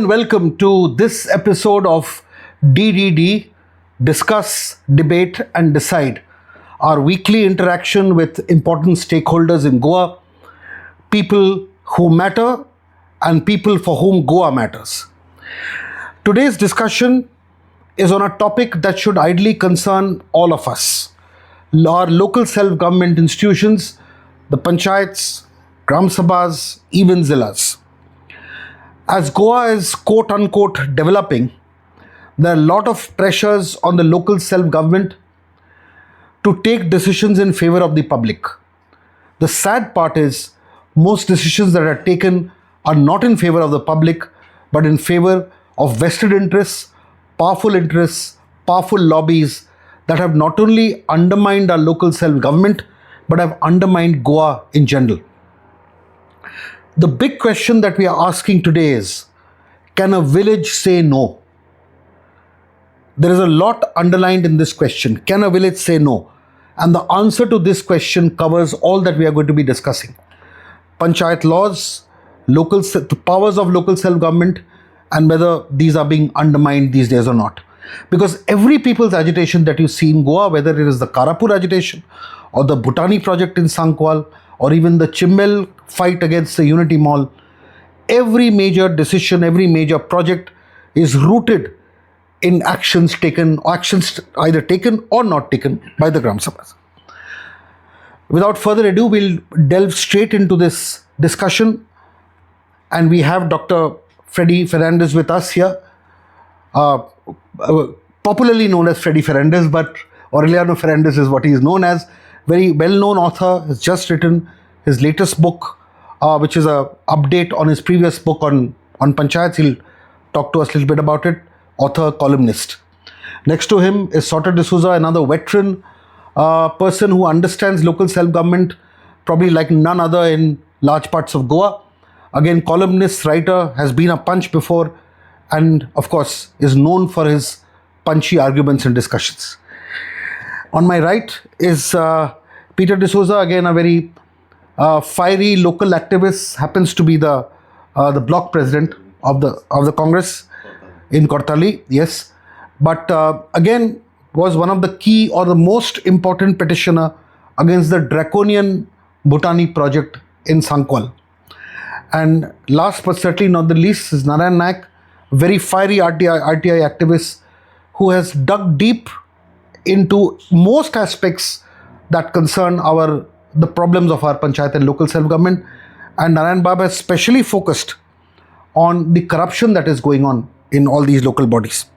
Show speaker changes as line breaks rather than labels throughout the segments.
and welcome to this episode of DDD, Discuss, Debate and Decide, our weekly interaction with important stakeholders in Goa, people who matter and people for whom Goa matters. Today's discussion is on a topic that should ideally concern all of us, our local self-government institutions, the Panchayats, Gram Sabhas, even Zillas. As Goa is quote-unquote developing, there are a lot of pressures on the local self-government to take decisions in favor of the public. The sad part is most decisions that are taken are not in favor of the public, but in favor of vested interests, powerful lobbies that have not only undermined our local self-government, but have undermined Goa in general. The big question that we are asking today is, can a village say no? There is a lot underlined in this question. Can a village say no? And the answer to this question covers all that we are going to be discussing. Panchayat laws, the powers of local self-government, and whether these are being undermined these days or not. Because every people's agitation that you see in Goa, whether it is the Karapur agitation or the Bhutani project in Sancoale, or even the Chimbel fight against the Unity Mall, every major decision, every major project is rooted in actions either taken or not taken by the Gram Sabhas. Without further ado, we'll delve straight into this discussion, and we have Dr. Freddy Fernandez with us here, popularly known as Freddy Fernandez, but Aureliano Fernandez is what he is known as. Very well-known author, has just written his latest book, which is a update on his previous book on Panchayats. He'll talk to us a little bit about it. Author, columnist. Next to him is Sauter D'Souza, another veteran person who understands local self-government, probably like none other in large parts of Goa. Again, columnist, writer, has been a punch before, and of course is known for his punchy arguments and discussions. On my right is Peter D'Souza, again a very fiery local activist, happens to be the block president of the Congress in Kortali, yes, but again was one of the key or the most important petitioner against the draconian Bhutani project in Sancoale. And last but certainly not the least is Narayan Naik, very fiery RTI activist who has dug deep into most aspects that concern the problems of our Panchayat and local self-government. And Narayan Bab has specially focused on the corruption that is going on in all these local bodies.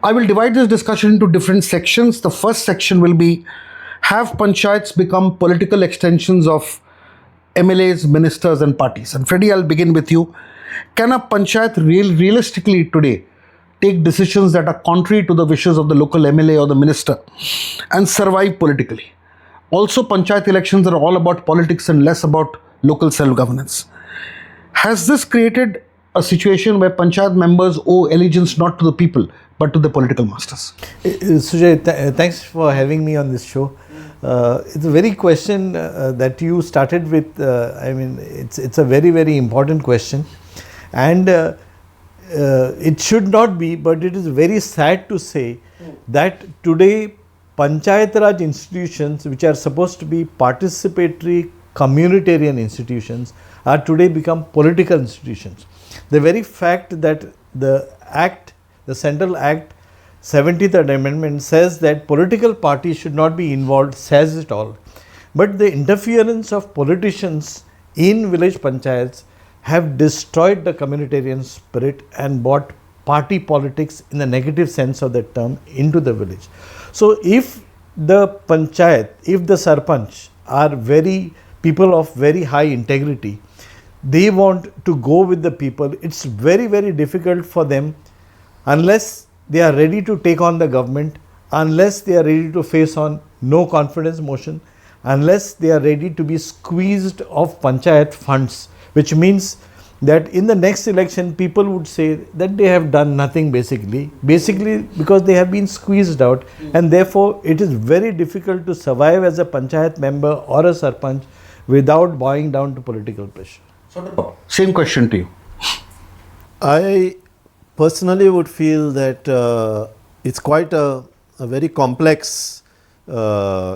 I will divide this discussion into different sections. The first section will be, have Panchayats become political extensions of MLAs, ministers and parties? And Freddy, I'll begin with you. Can a Panchayat realistically today take decisions that are contrary to the wishes of the local MLA or the minister and survive politically? Also, Panchayat elections are all about politics and less about local self-governance. Has this created a situation where Panchayat members owe allegiance not to the people but to the political masters?
Sujay, thanks for having me on this show. It's a very question that you started with. It's a very, very important question, and it should not be, but it is very sad to say that today Panchayat Raj institutions, which are supposed to be participatory communitarian institutions, are today become political institutions. The very fact that the Central Act 70th Amendment says that political parties should not be involved says it all. But the interference of politicians in village panchayats have destroyed the communitarian spirit and brought party politics in the negative sense of the term into the village. So if the panchayat, if the sarpanch are people of very high integrity, they want to go with the people, it's very, very difficult for them unless they are ready to take on the government, unless they are ready to face on no confidence motion, unless they are ready to be squeezed of panchayat funds, which means that in the next election people would say that they have done nothing basically because they have been squeezed out, and therefore it is very difficult to survive as a panchayat member or a sarpanch without bowing down to political pressure.
Same question to you.
I personally would feel that it's quite a very complex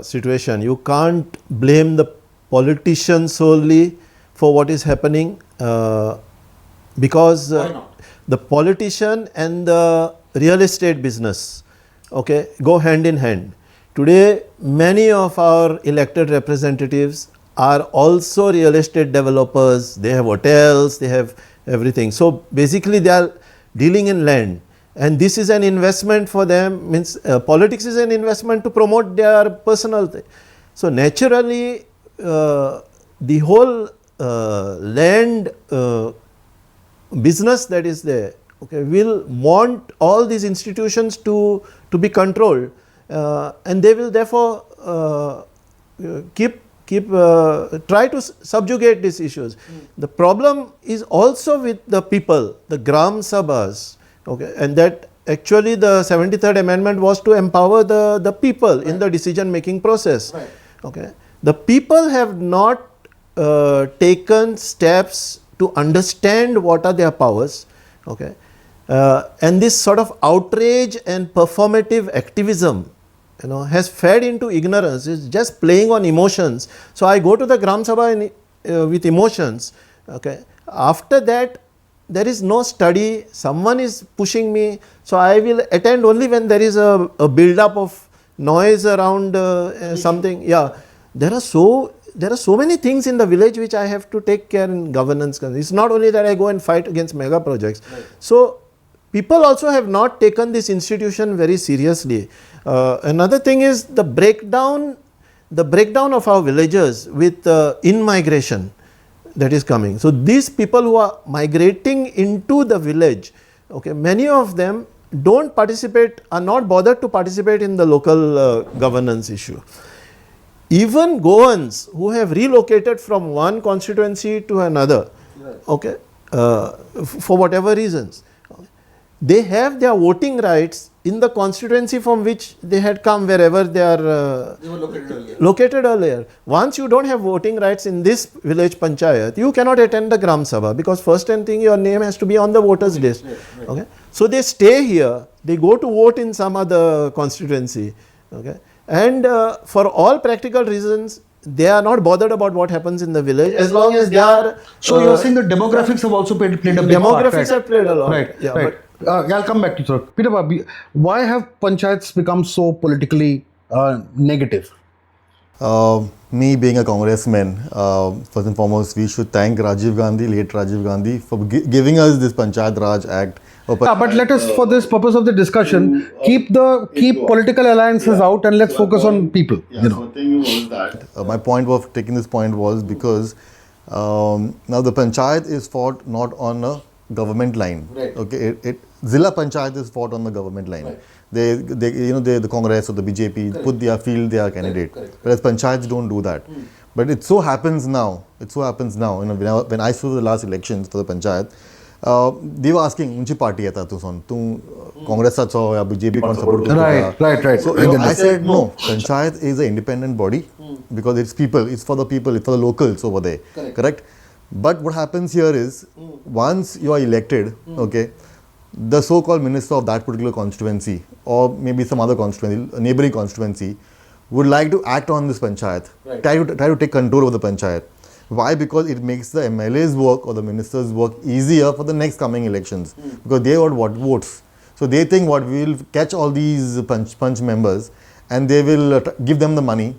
situation. You can't blame the politicians solely for what is happening because the politician and the real estate business, okay, go hand in hand. Today, many of our elected representatives are also real estate developers. They have hotels, they have everything. So basically, they are dealing in land, and this is an investment for them. Means politics is an investment to promote their personal thing. So naturally, the whole land business that is there, okay, will want all these institutions to be controlled, and they will therefore try to subjugate these issues. The problem is also with the people, the Gram Sabhas, okay, and that actually the 73rd amendment was to empower the people in the decision making process. Okay. The people have not taken steps to understand what are their powers, okay, and this sort of outrage and performative activism, you know, has fed into ignorance. It's just playing on emotions. So I go to the Gram Sabha with emotions, okay. After that, there is no study, someone is pushing me, so I will attend only when there is a build up of noise around something. Yeah, there are so many things in the village which I have to take care in governance. It's not only that I go and fight against mega projects. So people also have not taken this institution very seriously. Another thing is the breakdown of our villages with in-migration that is coming. So these people who are migrating into the village, okay, many of them don't participate, are not bothered to participate in the local governance issue. Even Goans who have relocated from one constituency to another, okay, for whatever reasons, they have their voting rights in the constituency from which they had come, wherever they are located earlier. Once you don't have voting rights in this village panchayat, you cannot attend the Gram Sabha, because first thing your name has to be on the voters list. Okay, so they stay here, they go to vote in some other constituency, okay, and for all practical reasons, they are not bothered about what happens in the village as long as they are.
So you're saying the demographics have also played a big part.
Demographics have played a lot.
Right,
Yeah,
right. I'll come back to you, sir. Peter Babu, why have panchayats become so politically negative?
Me being a congressman, first and foremost, we should thank Rajiv Gandhi, late Rajiv Gandhi, for giving us this Panchayat Raj Act.
But let us, for this purpose of the discussion, keep political alliances out and let's focus on people.
Yeah, so the thing was that my point of taking this point was because now the Panchayat is fought not on a government line.
Right.
Okay, Zilla Panchayat is fought on the government line. Right. The Congress or the BJP
Correct.
put their candidate.
Correct.
Whereas Panchayats don't do that. But it so happens now. You know, when I saw the last elections for the Panchayat, they were asking, "Unchi party hai ta tu son? Tu Congress sa cho ya BJP kon support kar?"
Right.
So I said no. Panchayat is an independent body because it's people. It's for the people. It's for the locals over there. Correct. But what happens here is once you are elected, okay, the so-called minister of that particular constituency or maybe some other constituency, a neighboring constituency, would like to act on this panchayat, try to take control of the panchayat. Why? Because it makes the MLAs work or the ministers work easier for the next coming elections because they got what votes. So they think what we will catch all these punch members and they will give them the money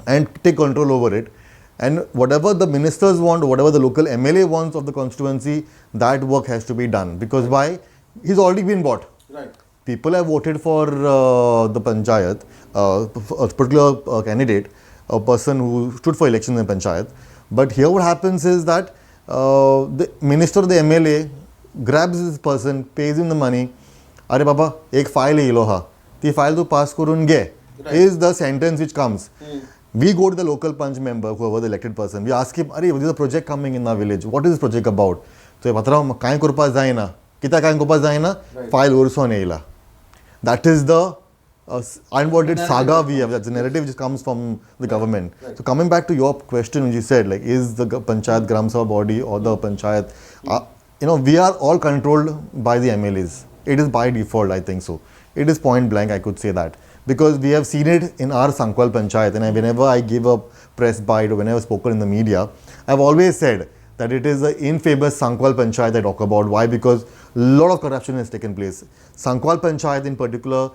and take control over it. And whatever the ministers want, or whatever the local MLA wants of the constituency, that work has to be done. Because why? He's already been bought.
Right.
People have voted for the panchayat, a particular candidate, a person who stood for election in panchayat. But here what happens is that the minister or the MLA grabs this person, pays him the money. Are baba, ek file hai iloha. The file to pass kurun ge is the sentence which comes. We go to the local punch member, whoever the elected person, we ask him, there is a project coming in our village. What is this project about? So, kain ko paas jaina? Kita kain ko paas jaina? File urso neila. That is the unwanted saga we have. That's the narrative which comes from the government. Right. So, coming back to your question, when you said, like, is the panchayat Gram Sabha body or the panchayat? we are all controlled by the MLAs. It is by default, I think so. It is point blank, I could say that. Because we have seen it in our Sancoale Panchayat, and whenever I give a press bite or whenever I've spoken in the media, I've always said that it is the infamous Sancoale Panchayat I talk about. Why? Because a lot of corruption has taken place. Sancoale Panchayat in particular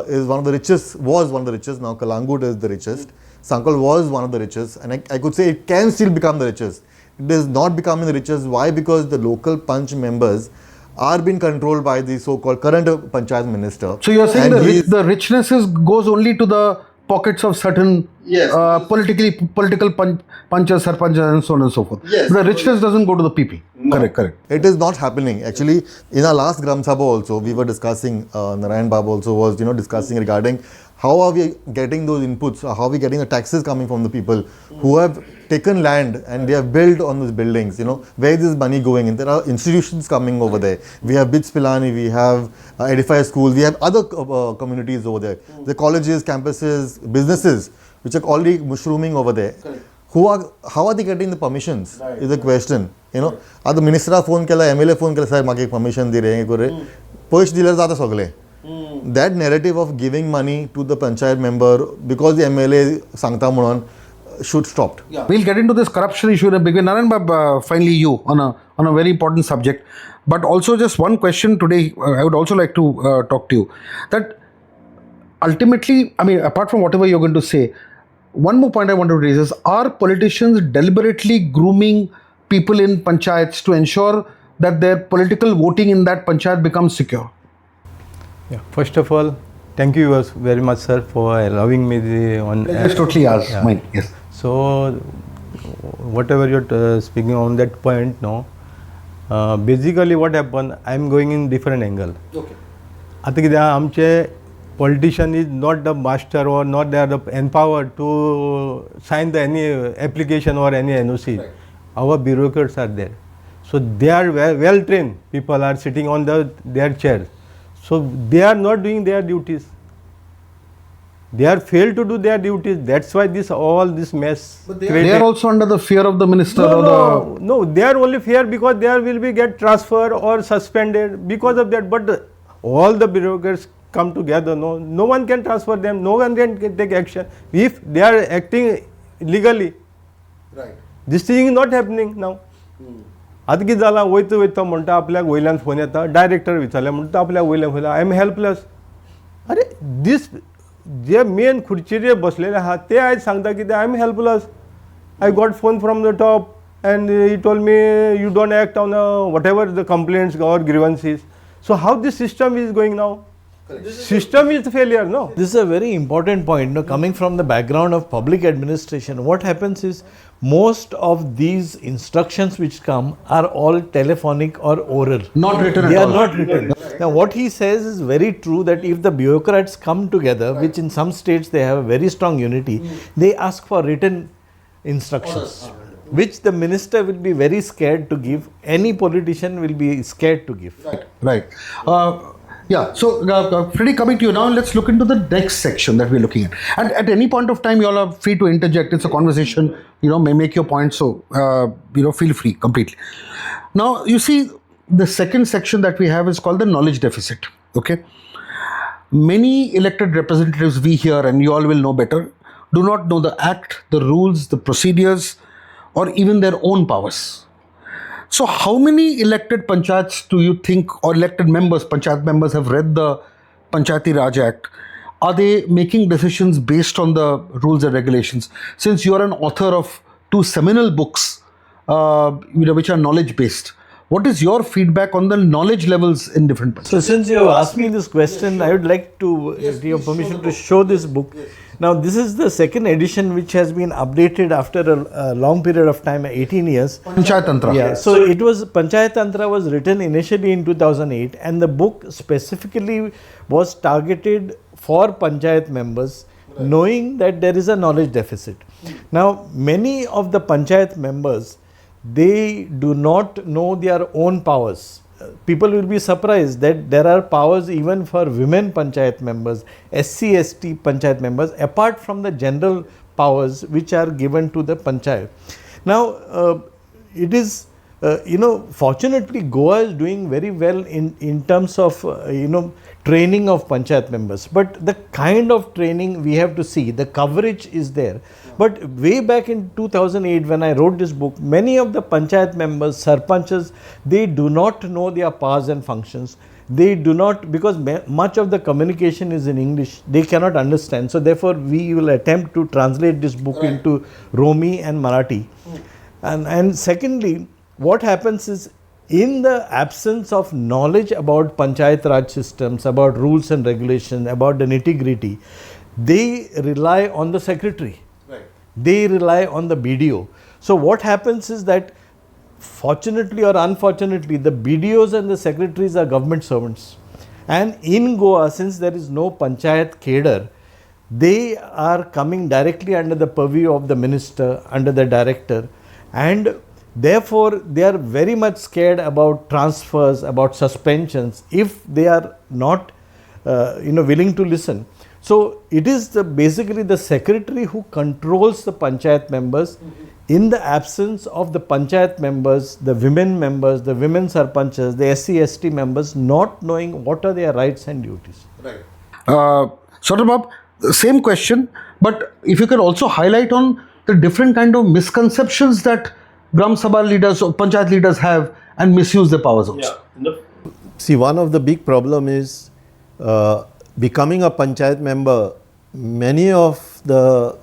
is one of the richest, was one of the richest. Now Kalangut is the richest. Sancoale was one of the richest, and I could say it can still become the richest. It is not becoming the richest. Why? Because the local Panch members are being controlled by the so-called current Panchayat minister.
So you're saying the richness goes only to the pockets of certain political panchas, sarpanchas and so on and so forth.
Yes.
The richness doesn't go to the people. No. Correct.
It is not happening. Actually, in our last Gram Sabha also, we were discussing, Narayan Babu also was, discussing regarding how are we getting those inputs, how are we getting the taxes coming from the people who have taken land and they have built on those buildings, where is this money going in? There are institutions coming over there. We have Bits Pilani, we have Edify School, we have other communities over there. The colleges, campuses, businesses, which are already mushrooming over there. Correct. How are they getting the permissions? Is the question. Are the minister phone kela, MLA phone kela, sir, maki permission di rahe hain, push dealers aata sagle. That narrative of giving money to the panchayat member because the MLA sangta munan should stop.
Yeah. We'll get into this corruption issue in a big way. Narayan Bab, finally you on a very important subject. But also just one question today, I would also like to talk to you. That ultimately, apart from whatever you're going to say, one more point I want to raise is, are politicians deliberately grooming people in panchayats to ensure that their political voting in that panchayat becomes secure?
Yeah. First of all, thank you very much, sir, for allowing me
It's totally ours, mine. Yes.
So, whatever you're speaking on that point, basically what happened, I am going in different angle. Okay. आता कितें आमचे politician is not the master or not they are empowered to sign any application or any NOC. Right. Our bureaucrats are there. So they are well trained. People are sitting on their chairs. So they are not doing their duties. They are failed to do their duties. That's why all this mess.
But they are also under the fear of the minister
No, they are only fear because they will be get transferred or suspended because of that. But all the bureaucrats come together. No one can transfer them. No one can take action if they are acting legally.
Right.
This thing is not happening now. आता कितें जालां वयता म्हणटा आपल्याक वयल्यान phone येता director विचारलें म्हणटा आपल्याक वयल्यान फोन आय एम हेल्पलेस अरे दीस जे मेन खुर्चीर बसलेले आहात ते आयज सांगता कितें I am helpless I got phone from the top and he told me you don't act on whatever the complaints or grievances. So how this system is going now? System is failure, no?
This is a very important point. Coming from the background of public administration, what happens is most of these instructions which come are all telephonic or oral.
Not written
They
at
are
all.
not written. Now what he says is very true, that if the bureaucrats come together, which in some states they have a very strong unity, they ask for written instructions, which the minister will be very scared to give. Any politician will be scared to give.
Right. Yeah, so Freddie, coming to you now, let's look into the next section that we're looking at. And at any point of time, you all are free to interject. It's a conversation, may make your point. So, feel free completely. Now, you see, the second section that we have is called the knowledge deficit. Okay. Many elected representatives we hear, and you all will know better, do not know the act, the rules, the procedures, or even their own powers. So how many elected panchayats do you think, or elected members, panchayat members, have read the Panchayati Raj Act? Are they making decisions based on the rules and regulations? Since you are an author of 2 seminal books, which are knowledge based, what is your feedback on the knowledge levels in different panchayats?
So since you have asked me this question, I would like to give your permission to show this book. Now this is the second edition which has been updated after a long period of time, 18 years.
Panchayat Tantra.
Yeah, so it was, Panchayat Tantra was written initially in 2008, and the book specifically was targeted for Panchayat members, knowing that there is a knowledge deficit. Now many of the Panchayat members, they do not know their own powers. People will be surprised that there are powers even for women Panchayat members, SC, ST Panchayat members, apart from the general powers which are given to the Panchayat. Now, it is fortunately Goa is doing very well in terms of, training of panchayat members. But the kind of training we have to see, the coverage is there. But way back in 2008 when I wrote this book, many of the panchayat members, sarpanchas, they do not know their powers and functions. They do not, because much of the communication is in English, they cannot understand. So therefore we will attempt to translate this book into Romi and Marathi. And secondly, what happens is, in the absence of knowledge about Panchayat Raj systems, about rules and regulations, about the nitty-gritty, they rely on the secretary. They rely on the BDO. So what happens is that, fortunately or unfortunately, the BDOs and the secretaries are government servants. And in Goa, since there is no Panchayat cadre, they are coming directly under the purview of the minister, under the director, and therefore they are very much scared about transfers, about suspensions, if they are not willing to listen. So it is basically the secretary who controls the panchayat members. In the absence of the panchayat members, the women sarpanchas, the SC/ST members not knowing what are their rights and duties.
Bab, same question, but if you can also highlight on the different kind of misconceptions that Gram Sabha leaders or Panchayat leaders have and misuse their powers also.
See, one of the big problem is becoming a panchayat member. Many of the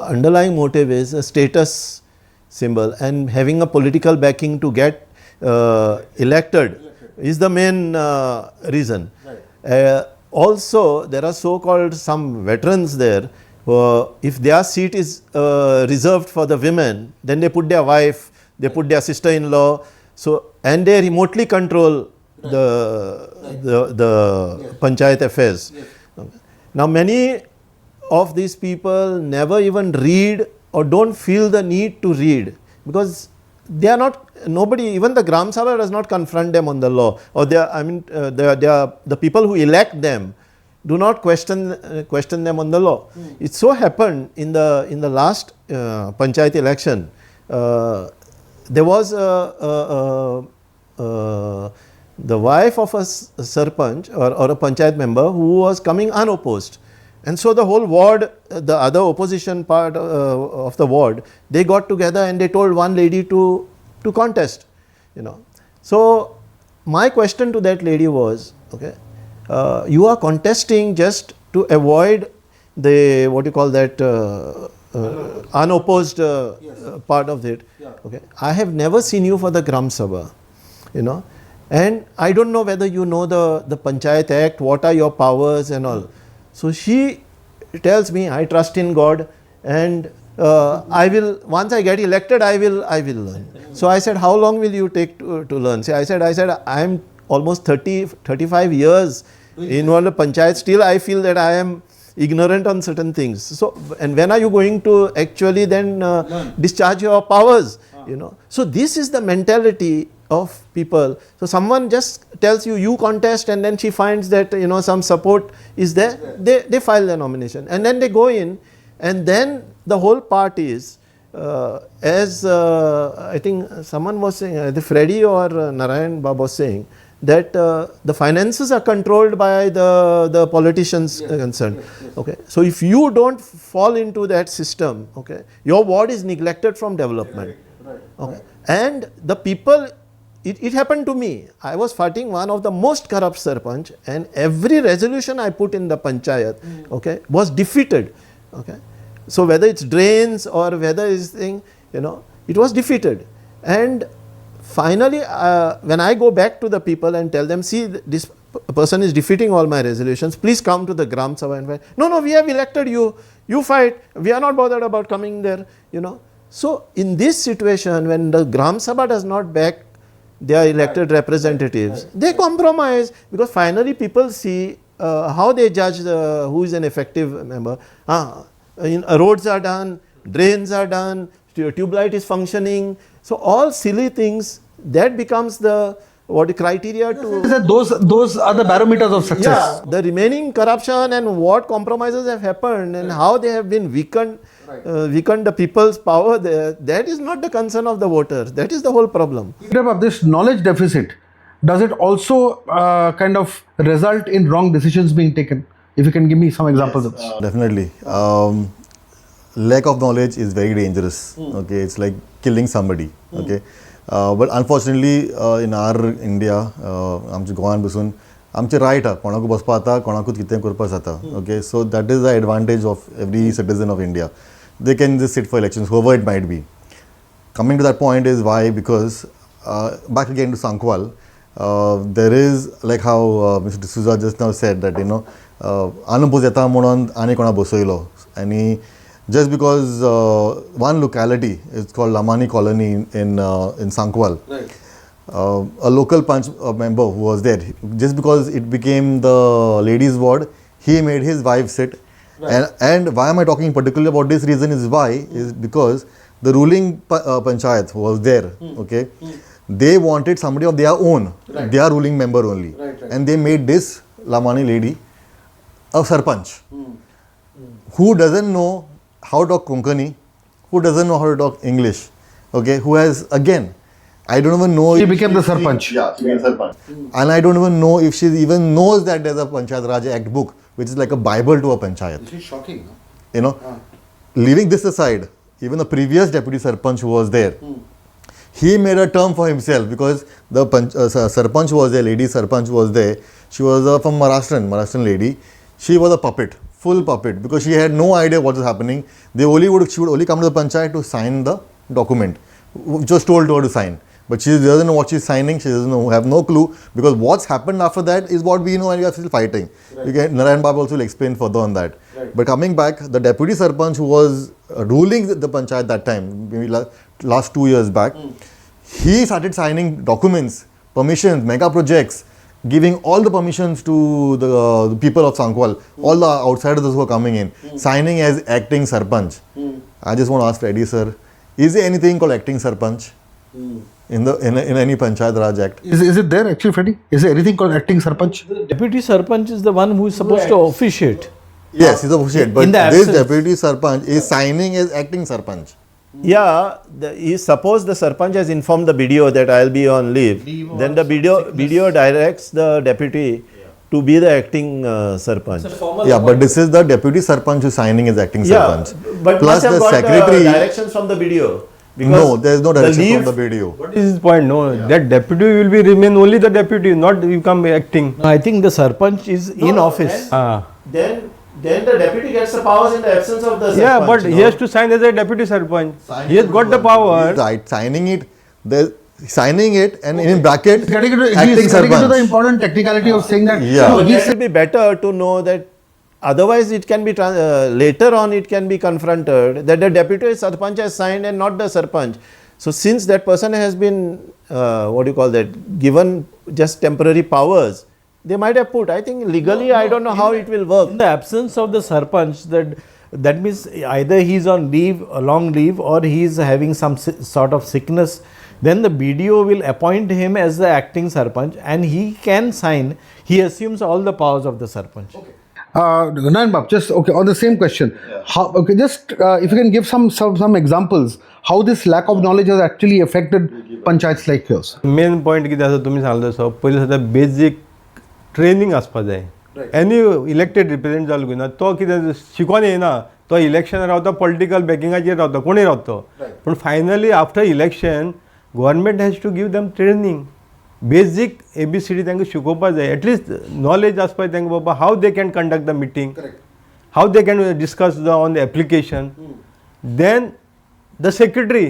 underlying motive is a status symbol, and having a political backing to get elected is the main reason. Also, there are so-called some veterans there. If their seat is reserved for the women, then they put their wife, they put their sister-in-law, and they remotely control the panchayat affairs. Now, many of these people never even read or don't feel the need to read, because they are not, nobody, even the Gram Sabha does not confront them on the law, or the people who elect them do not question them on the law. It so happened in the last panchayat election, there was the wife of a sarpanch or a panchayat member who was coming unopposed, and so the whole ward, the other opposition part of the ward, they got together and they told one lady to contest. So my question to that lady was, okay, you are contesting just to avoid the, what you call that, unopposed part of it. Okay, I have never seen you for the Gram Sabha, and I don't know whether you know the Panchayat Act, what are your powers and all. So she tells me, I trust in God, and I will, once I get elected, I will learn. So I said, how long will you take to learn? I said, I am almost 35 years involved in panchayat. Still, I feel that I am ignorant on certain things. So, and when are you going to actually then discharge your powers? So this is the mentality of people. So someone just tells you, you contest, and then she finds that some support is there. They file the nomination, and then they go in, and then the whole part is, as I think someone was saying, the Freddy or Narayan Bab was saying, that the finances are controlled by the politicians concerned. Okay, so if you don't fall into that system, okay, your ward is neglected from development. Okay, and the people. It happened to me. I was fighting one of the most corrupt sarpanch, and every resolution I put in the panchayat, okay, was defeated. Okay, so whether it's drains or whether it's thing, it was defeated. And finally, when I go back to the people and tell them, see, this person is defeating all my resolutions, please come to the Gram Sabha and fight. No, we have elected you. You fight. We are not bothered about coming there. So in this situation, when the Gram Sabha does not back their elected representatives, they compromise, because finally people see how they judge who is an effective member. Roads are done, drains are done, tube light is functioning. So all silly things, that becomes the what criteria to
Those are the barometers of success.
yeah, the remaining corruption and what compromises have happened and how they have been weakened the people's power there, that is not the concern of the voters. That is the whole problem.
Of this knowledge deficit, does it also kind of result in wrong decisions being taken? If you can give me some examples of this.
Definitely. Lack of knowledge is very dangerous. Okay, it's like killing somebody. Okay, but unfortunately, in our India, आमचे गोंयांत बसून आमचे riot हा कोणाकूय बसपा जाता कोणाकूच कितें करपा जाता. Okay, so that is the advantage of every citizen of India. They can just sit for elections, whoever it might be. Coming to that point is why, because back again to Sancoale, there is like how Mr. D'Souza just now said that Anupuz yeta म्हणून आनी कोणा बसयलो आनी just because one locality, it's called Lamani Colony in Sancoale. Right. A local punch member who was there, just because it became the ladies' ward, he made his wife sit. Right. And why am I talking particularly about this reason is because the ruling Panchayat who was there, okay, they wanted somebody of their own, their ruling member only. Right. And they made this Lamani lady a sarpanch who doesn't know how to talk Konkani, who doesn't know how to talk English, okay, who has, again, I don't even know.
She became the sarpanch.
She became sarpanch. And I don't even know if she even knows that there's a Panchayat Raj Act book, which is like a Bible to a Panchayat.
This is shocking.
Leaving this aside, even the previous deputy sarpanch who was there, he made a term for himself because the sarpanch was there, lady sarpanch was there. She was from Maharashtrian lady. She was a puppet. Full puppet, because she had no idea what was happening. She would only come to the Panchayat to sign the document, which was told to her to sign. But she doesn't know what she's signing, she doesn't know, have no clue, because what's happened after that is what we know and we are still fighting. Right. Narayan Babu also will explain further on that. Right. But coming back, the deputy sarpanch who was ruling the Panchayat that time, maybe last 2 years back, he started signing documents, permissions, mega projects, giving all the permissions to the people of Sancoale, all the outsiders who are coming in, signing as acting sarpanch. I just want to ask Freddy sir, is there anything called acting sarpanch in any Panchayat Raj Act?
Is it there actually, Freddy? Is there anything called acting sarpanch?
The deputy sarpanch is the one who is supposed to officiate.
Yes, he's officiate, but this deputy sarpanch is signing as acting sarpanch.
Yeah, suppose the sarpanch has informed the BDO that I will be on leave, then the BDO directs the deputy to be the acting sarpanch.
Yeah, but this is the deputy sarpanch who is signing as acting sarpanch.
But
plus the secretary.
Directions from the BDO.
No, there is no direction from the BDO.
What is his point? No, that deputy will remain only the deputy, not become acting.
No, I think the sarpanch is in office.
Then the deputy gets the powers in the absence of the sarpanch.
Yeah, but he has to sign as a deputy sarpanch. He has got the power.
Right, signing it and in bracket,
He's
acting
getting into the
sarpanch.
important technicality of saying that.
It will be better to know that, otherwise it can be, later on it can be confronted that the deputy sarpanch has signed and not the sarpanch. So since that person has been, given just temporary powers, they might have put, I think legally, I don't know how it will work.
In the absence of the sarpanch, that means either he is on leave, a long leave, or he is having some sort of sickness, then the BDO will appoint him as the acting sarpanch and he can sign, he assumes all the powers of the sarpanch.
Okay. Narayan Babu, just on the same question. How, if you can give some examples how this lack of knowledge has actually affected panchayats like yours.
Main point कितें आसा तुमी सांगलो सो पयलीं सद्या basic training आसपा जाय. Any elected represent जालो गो ना तो कितें शिकोन येना तो इलेक्शन रावता पॉलिटिकल बॅकिंगाचेर रावता कोणूय रावता पूण finally after election government has to give them training basic ABCD तांकां शिकोवपा जाय एटलीस्ट नॉलेज आसपा जाय तांकां बाबा how they can conduct the meeting how they can discuss on the application then the secretary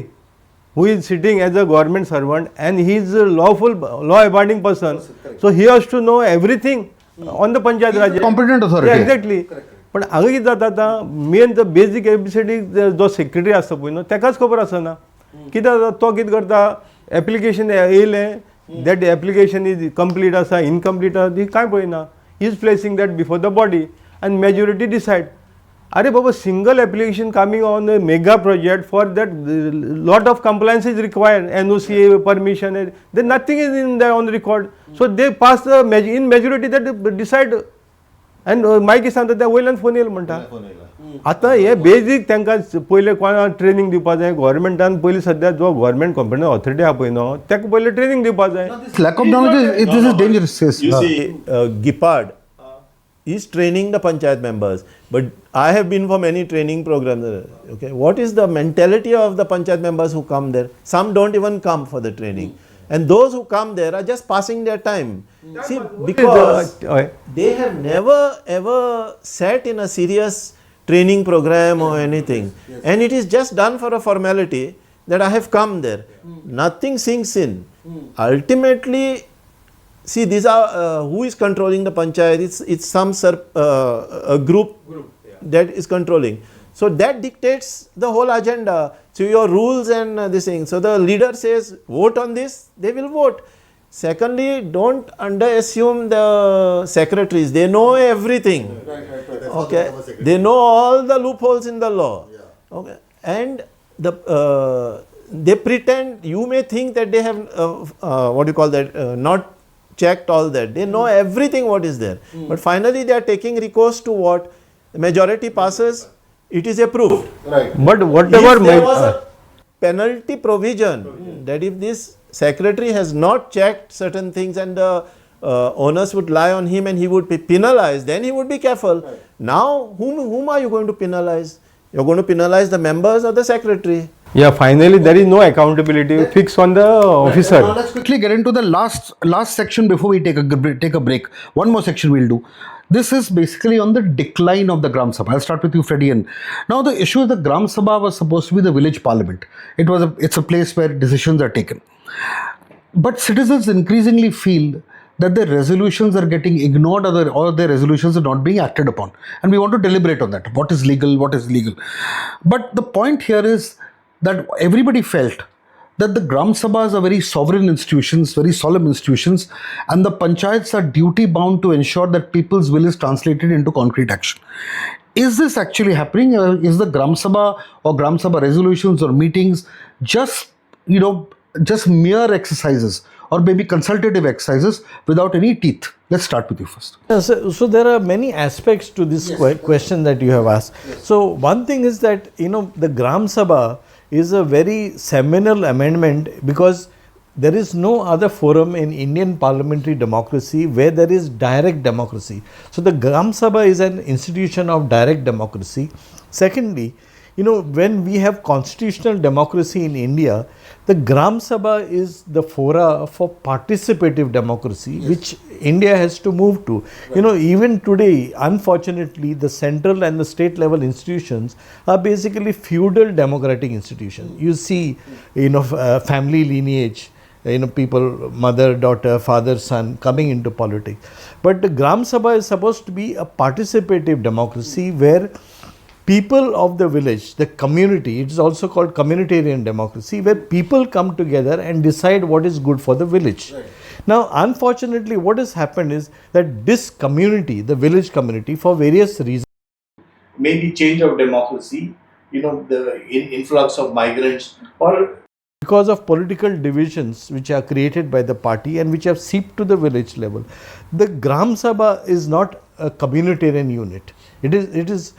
who is sitting as a government servant and he is a law abiding person. So he has to know everything on the Panchayat Raj.
Competent authority.
Yeah, exactly. पण हांगा कितें जाता आतां main the basic ABCD जो secretary आसता पळय न्हू तेकाच खबर आसना कितें जाता तो कितें करता एप्लिकेशन येयलें दॅट एप्लिकेशन इज कंप्लीट आसा इनकम्प्लीट आसा ती कांय पळयना he is placing that before the body आनी majority decided Are Baba, single application coming on a mega project, for that lot of compliance is required, NOC permission, then nothing is in the on the record. So they pass the in majority that decide, and माहिती सांगता त्या वयल्यान phone येयला म्हणटा. आतां हे basic तांकां पयले कोणाक ट्रेनिंग दिवपा जाय. गव्हर्मेंटान पयलीं सद्या जो गव्हर्मेंट कंपनी ऑथॉरिटी आहा पळय न्हू, ताका पयले ट्रेनिंग दिवपा जाय.
Lack of knowledge, this is dangerous. Yes.
You see, GIPAD is training the Panchayat members, but I have been for many training programs. Okay, what is the mentality of the Panchayat members who come there? Some don't even come for the training, and those who come there are just passing their time. See, because they have never ever sat in a serious training program or anything, and it is just done for a formality that I have come there. Nothing sinks in. Ultimately, see, these are who is controlling the panchayat? It's some a group that is controlling. So that dictates the whole agenda. So your rules and this thing. So the leader says vote on this, they will vote. Secondly, don't underestimate the secretaries. They know everything. Okay, they know all the loopholes in the law. Okay, and they pretend. You may think that they have what do you call that? Not checked all that. They know everything what is there. But finally they are taking recourse to what? The majority passes, it is approved.
Right.
But whatever
If there was a penalty provision that if this secretary has not checked certain things and the onus would lie on him and he would be penalized, then he would be careful. Right. Now whom are you going to penalize? You are going to penalize the members or the secretary?
Yeah, finally there is no accountability fixed on the officer.
Now let's quickly get into the last section before we take a break. One more section we'll do. This is basically on the decline of the Gram Sabha. I'll start with you, Freddie. And now the issue is the Gram Sabha was supposed to be the village parliament. It's a place where decisions are taken. But citizens increasingly feel that their resolutions are getting ignored or their resolutions are not being acted upon. And we want to deliberate on that. What is legal? What is legal? But the point here is that everybody felt that the Gram Sabhas are very sovereign institutions, very solemn institutions, and the panchayats are duty bound to ensure that people's will is translated into concrete action. Is this actually happening? Is the Gram Sabha or Gram Sabha resolutions or meetings just mere exercises or maybe consultative exercises without any teeth? Let's start with you first.
So there are many aspects to this question that you have asked. So one thing is that the Gram Sabha is a very seminal amendment because there is no other forum in Indian parliamentary democracy where there is direct democracy. So the Gram Sabha is an institution of direct democracy. Secondly, when we have constitutional democracy in India, the Gram Sabha is the fora for participative democracy, which India has to move to. Even today, unfortunately, the central and the state level institutions are basically feudal democratic institutions. You see, family lineage, people, mother, daughter, father, son coming into politics. But the Gram Sabha is supposed to be a participative democracy where people of the village, the community, it is also called communitarian democracy, where people come together and decide what is good for the village. Right. Now, unfortunately, what has happened is that this community, the village community, for various reasons, maybe change of democracy, the influx of migrants, or because of political divisions which are created by the party and which have seeped to the village level, the Gram Sabha is not a communitarian unit. It is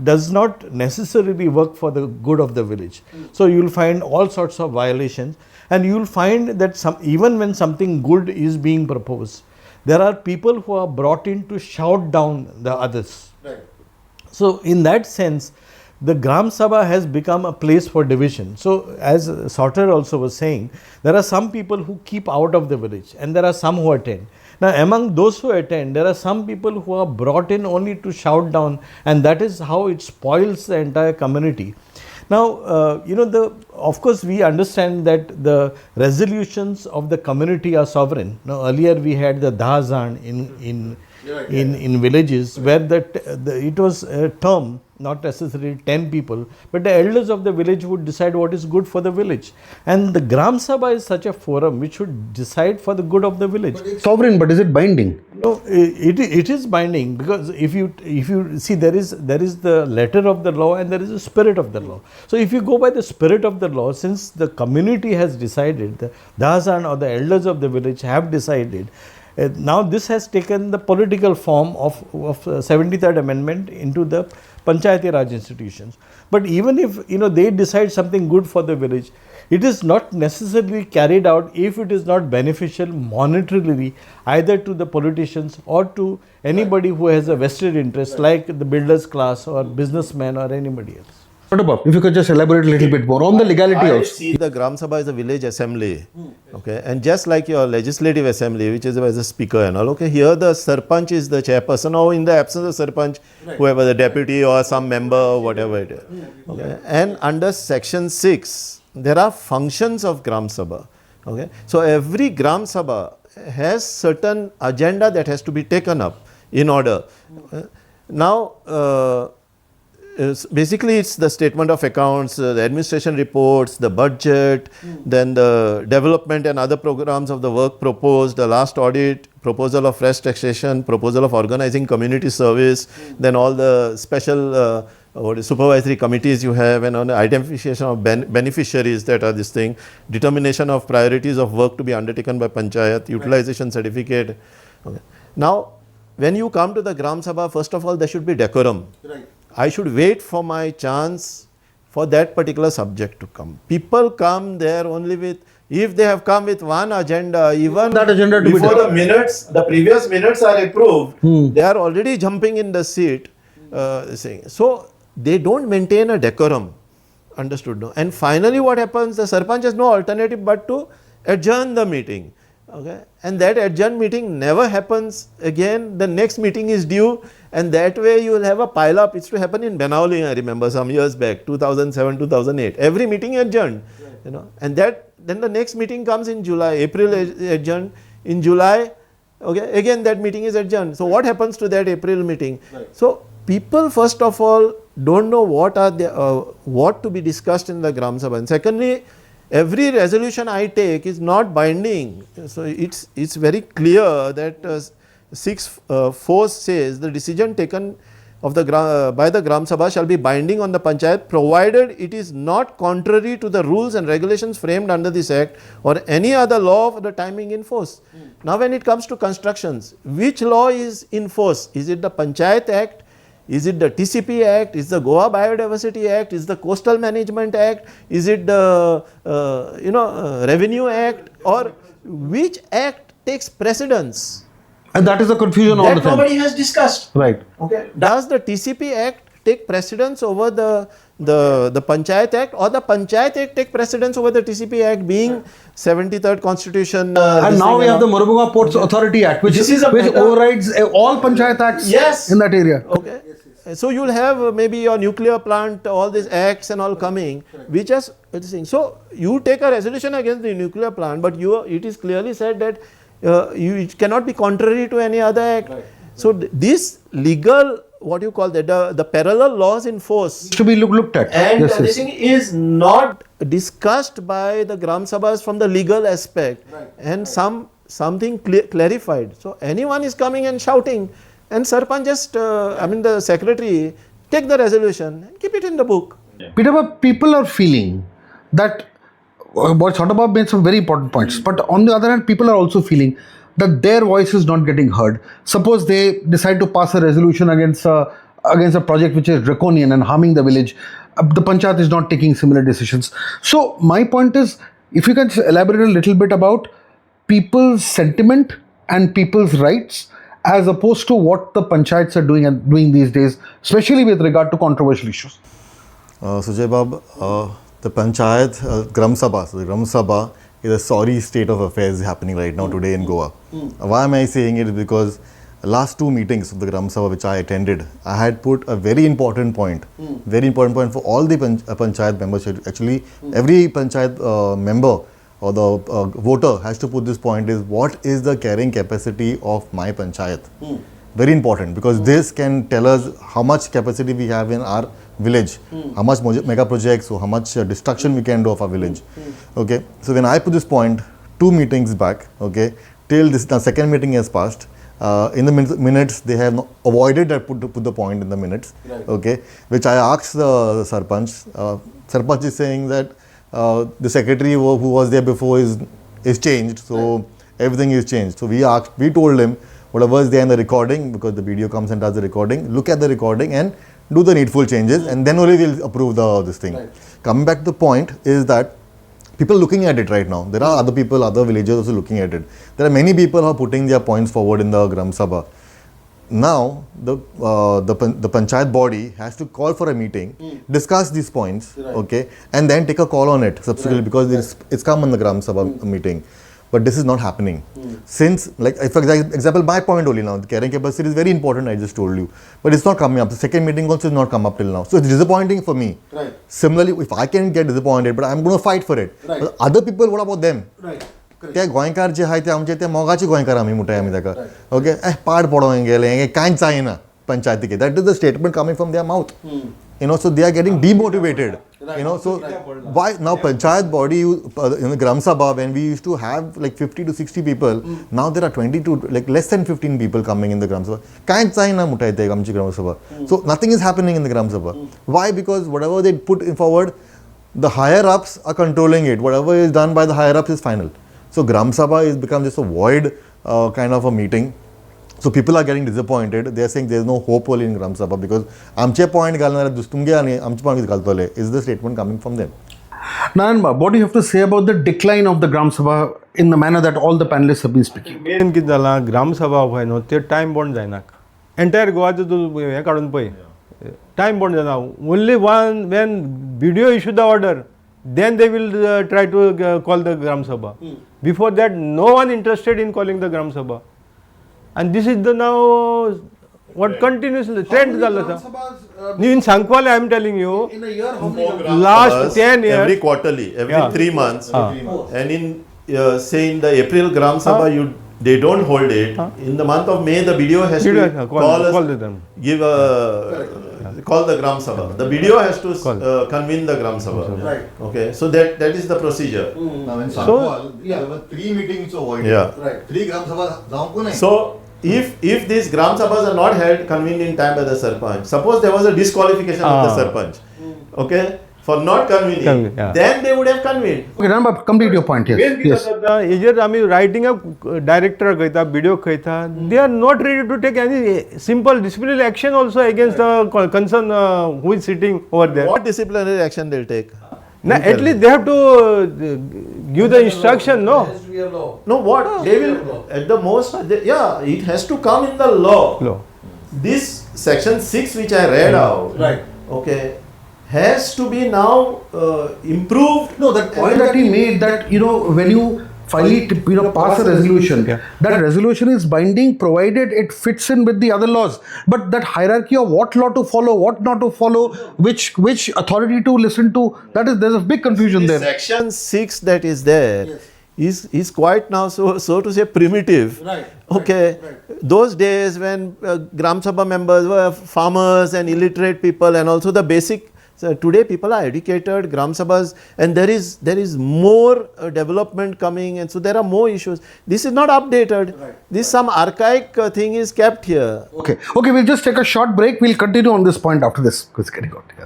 does not necessarily work for the good of the village. So you will find all sorts of violations, and you will find that even when something good is being proposed, there are people who are brought in to shout down the others. Right. So in that sense, the Gram Sabha has become a place for division. So as Sauter also was saying, there are some people who keep out of the village and there are some who attend. Now among those who attend, there are some people who are brought in only to shout down, and that is how it spoils the entire community. Now, of course we understand that the resolutions of the community are sovereign. Now earlier we had the Dahazan in villages where it was a term not necessarily 10 people, but the elders of the village would decide what is good for the village. And the Gram Sabha is such a forum which should decide for the good of the village.
Sovereign, but is it binding?
No, it is binding, because if you see, there is the letter of the law and there is the spirit of the law. So if you go by the spirit of the law, since the community has decided, the Dahasan or the elders of the village have decided, now this has taken the political form of 73rd Amendment into the Panchayati Raj institutions. But even if they decide something good for the village, it is not necessarily carried out if it is not beneficial monetarily either to the politicians or to anybody who has a vested interest, like the builders class or businessmen or anybody else.
What about, if you could just elaborate a little bit more on the legality
I
also.
see the Gram Sabha is a village assembly, okay, and just like your legislative assembly, which is as a speaker and all, okay, here the Sarpanch is the chairperson, or in the absence of Sarpanch, whoever the deputy or some member or whatever it is, okay, and under section 6, there are functions of Gram Sabha, okay, so every Gram Sabha has certain agenda that has to be taken up in order. Now, basically it's the statement of accounts, the administration reports, the budget, then the development and other programs of the work proposed, the last audit, proposal of fresh taxation, proposal of organizing community service, then all the special supervisory committees you have, and on the identification of beneficiaries, that are this thing, determination of priorities of work to be undertaken by Panchayat, utilization certificate. Okay. Now, when you come to the Gram Sabha, first of all, there should be decorum. I should wait for my chance for that particular subject to come. People come there only with, if they have come with one agenda, even
that agenda to
before
be
the previous minutes are approved, they are already jumping in the seat. So they don't maintain a decorum. Understood? No? And finally what happens, the Sarpanch has no alternative but to adjourn the meeting. Okay, and that adjourned meeting never happens again. The next meeting is due, and that way you will have a pile up. It's to happen in Benauli, I remember some years back, 2007, 2008. Every meeting adjourned, and then the next meeting comes in July, April adjourned, in July, okay, again that meeting is adjourned. So what happens to that April meeting? So people first of all don't know what to be discussed in the Gram Sabha, and secondly, every resolution I take is not binding. So it's very clear that 6(4) says the decision taken of by the Gram Sabha shall be binding on the Panchayat, provided it is not contrary to the rules and regulations framed under this Act or any other law of the timing in force. Now when it comes to constructions, which law is in force? Is it the Panchayat Act? Is it the TCP Act? Is the Goa Biodiversity Act? Is the Coastal Management Act? Is it the Revenue Act? Or which act takes precedence?
And that is the confusion all the
That
time.
nobody has discussed.
Right.
Okay. Does the TCP Act take precedence over the Panchayat Act, or the Panchayat Act take precedence over the TCP Act, being 73rd Constitution?
And now we have the Mormugao Ports Authority Act, which overrides all Panchayat Acts in that area.
Okay. So you will have maybe your nuclear plant, all these acts and all coming, which is thing. So you take a resolution against the nuclear plant, but it is clearly said that it cannot be contrary to any other act. So this legal, what you call that, the parallel laws in force
To be looked at.
and this thing is not discussed by the Gram Sabhas from the legal aspect, and something clarified. So anyone is coming and shouting, and Sarpanch just, the secretary, take the resolution and keep it in the book.
Peter, but people are feeling that what Sabhas made some very important points, but on the other hand, people are also feeling that their voice is not getting heard. Suppose they decide to pass a resolution against a project which is draconian and harming the village. The Panchayat is not taking similar decisions. So my point is, if you can elaborate a little bit about people's sentiment and people's rights, as opposed to what the Panchayats are doing these days, especially with regard to controversial issues.
Sujay Bab, the Panchayat, Gram Sabha, so the Gram Sabha is a sorry state of affairs happening right now today in Goa. Why am I saying it? Because the last two meetings of the Gram Sabha which I attended, I had put a very important point for all the Panchayat members. Actually, every Panchayat member or the voter has to put this point is, what is the carrying capacity of my Panchayat? Very important, because this can tell us how much capacity we have in our village, how much mega projects, or how much destruction we can do of our village. Okay, so when I put this point 2 meetings back, okay, till this, the second meeting has passed, in the minutes they have avoided that put the point in the minutes, okay, which I asked the Sarpanch. Sarpanch is saying that the secretary who was there before is changed, so everything is changed. So we told him, whatever is there in the recording, because the video comes and does the recording, look at the recording and do the needful changes, and then only we'll approve this thing. Coming back to the point is that people looking at it right now. There are other people, other villagers also looking at it. There are many people who are putting their points forward in the Gram Sabha. Now, the Panchayat body has to call for a meeting, discuss these points, okay, and then take a call on it subsequently, because it's come on the Gram Sabha meeting. But this is not happening. Since, like, for example, my point only now, the carrying capacity is very important, I just told you. But it's not coming up. The second meeting also has not come up till now. So it's disappointing for me.
Right.
Similarly, if I can get disappointed, but I'm going to fight for it.
Right.
But other people, what about them?
Right.
त्या गोंयकार जे आहाय ते आमचे ते मोगाचे गोंयकार आमी म्हणटाय आमी ताका ओके पाड पडोवंक गेले कांयच जायना पंचायतीक that is the statement coming from their mouth you know, so they are getting demotivated, you know, so why now Panchayat body, in the Gram Sabha, when we used to have like 50 to 60 people, now there are 20 to like less than 15 people coming in the Gram Sabha. Can't sign na mutai te Gram Sabha. So nothing is happening in the Gram Sabha. Why? Because whatever they put in forward, the higher ups are controlling it. Whatever is done by the higher ups is final. So Gram Sabha is become just a void kind of a meeting. So people are getting disappointed. They are saying there is no hope only in Gram Sabha because amche point galnare dustumge ani amche point galtole is the statement coming from them.
Narayan, what do you have to say about the decline of the Gram Sabha in the manner that all the panelists have been speaking?
Main कितें जालां ग्राम सभा पळय न्हू ते time bond जायना entire गोवाचो तूं हें काडून पळय टायम बॉन्ड जायना only one when BDO issue the order then they will try to call the Gram Sabha. Before that, no one interested in calling the Gram Sabha. And this is the now what continuous trend zala tha. In Sancoale, I am telling you,
In a year, how many
last 10 years,
every quarterly, every 3 months, and in say in the April Gram Sabha, they don't hold it. In the month of May, the BDO has to call the Gram Sabha. The BDO has to convene the Gram Sabha.
Right.
Okay, so that is the procedure.
Now in Sancoale, there were 3 meetings avoided.
Yeah.
Right.
3 Gram Sabha जाऊँ को नहीं.
So if these Gram Sabhas are not held convened in time by the Sarpanch, suppose there was a disqualification of the Sarpanch, okay, for not convening, then they would have convened.
Okay, Narayan, complete your point. Yes.
Yes. आमी writing up director कहता, BDO कहता, they are not ready to take any simple disciplinary action also against the concern who is sitting over there.
What disciplinary action they'll take?
Now, at least they have to give the instruction, no?
No, what? They will, at the most, it has to come in the law. This section 6 which I read out, okay, has to be now improved.
No, that point that he made that, when you finally, pass a resolution, that resolution is binding provided it fits in with the other laws. But that hierarchy of what law to follow, what not to follow, which authority to listen to, there's a big confusion there.
Section 6 that is there is quite now so to say primitive.
Right.
Okay. Those days when Gram Sabha members were farmers and illiterate people, and also the basic. So today people are educated, Gram Sabhas, and there is more development coming, and so there are more issues. This is not updated. This some archaic thing is kept here.
Okay, we'll just take a short break. We'll continue on this point after this.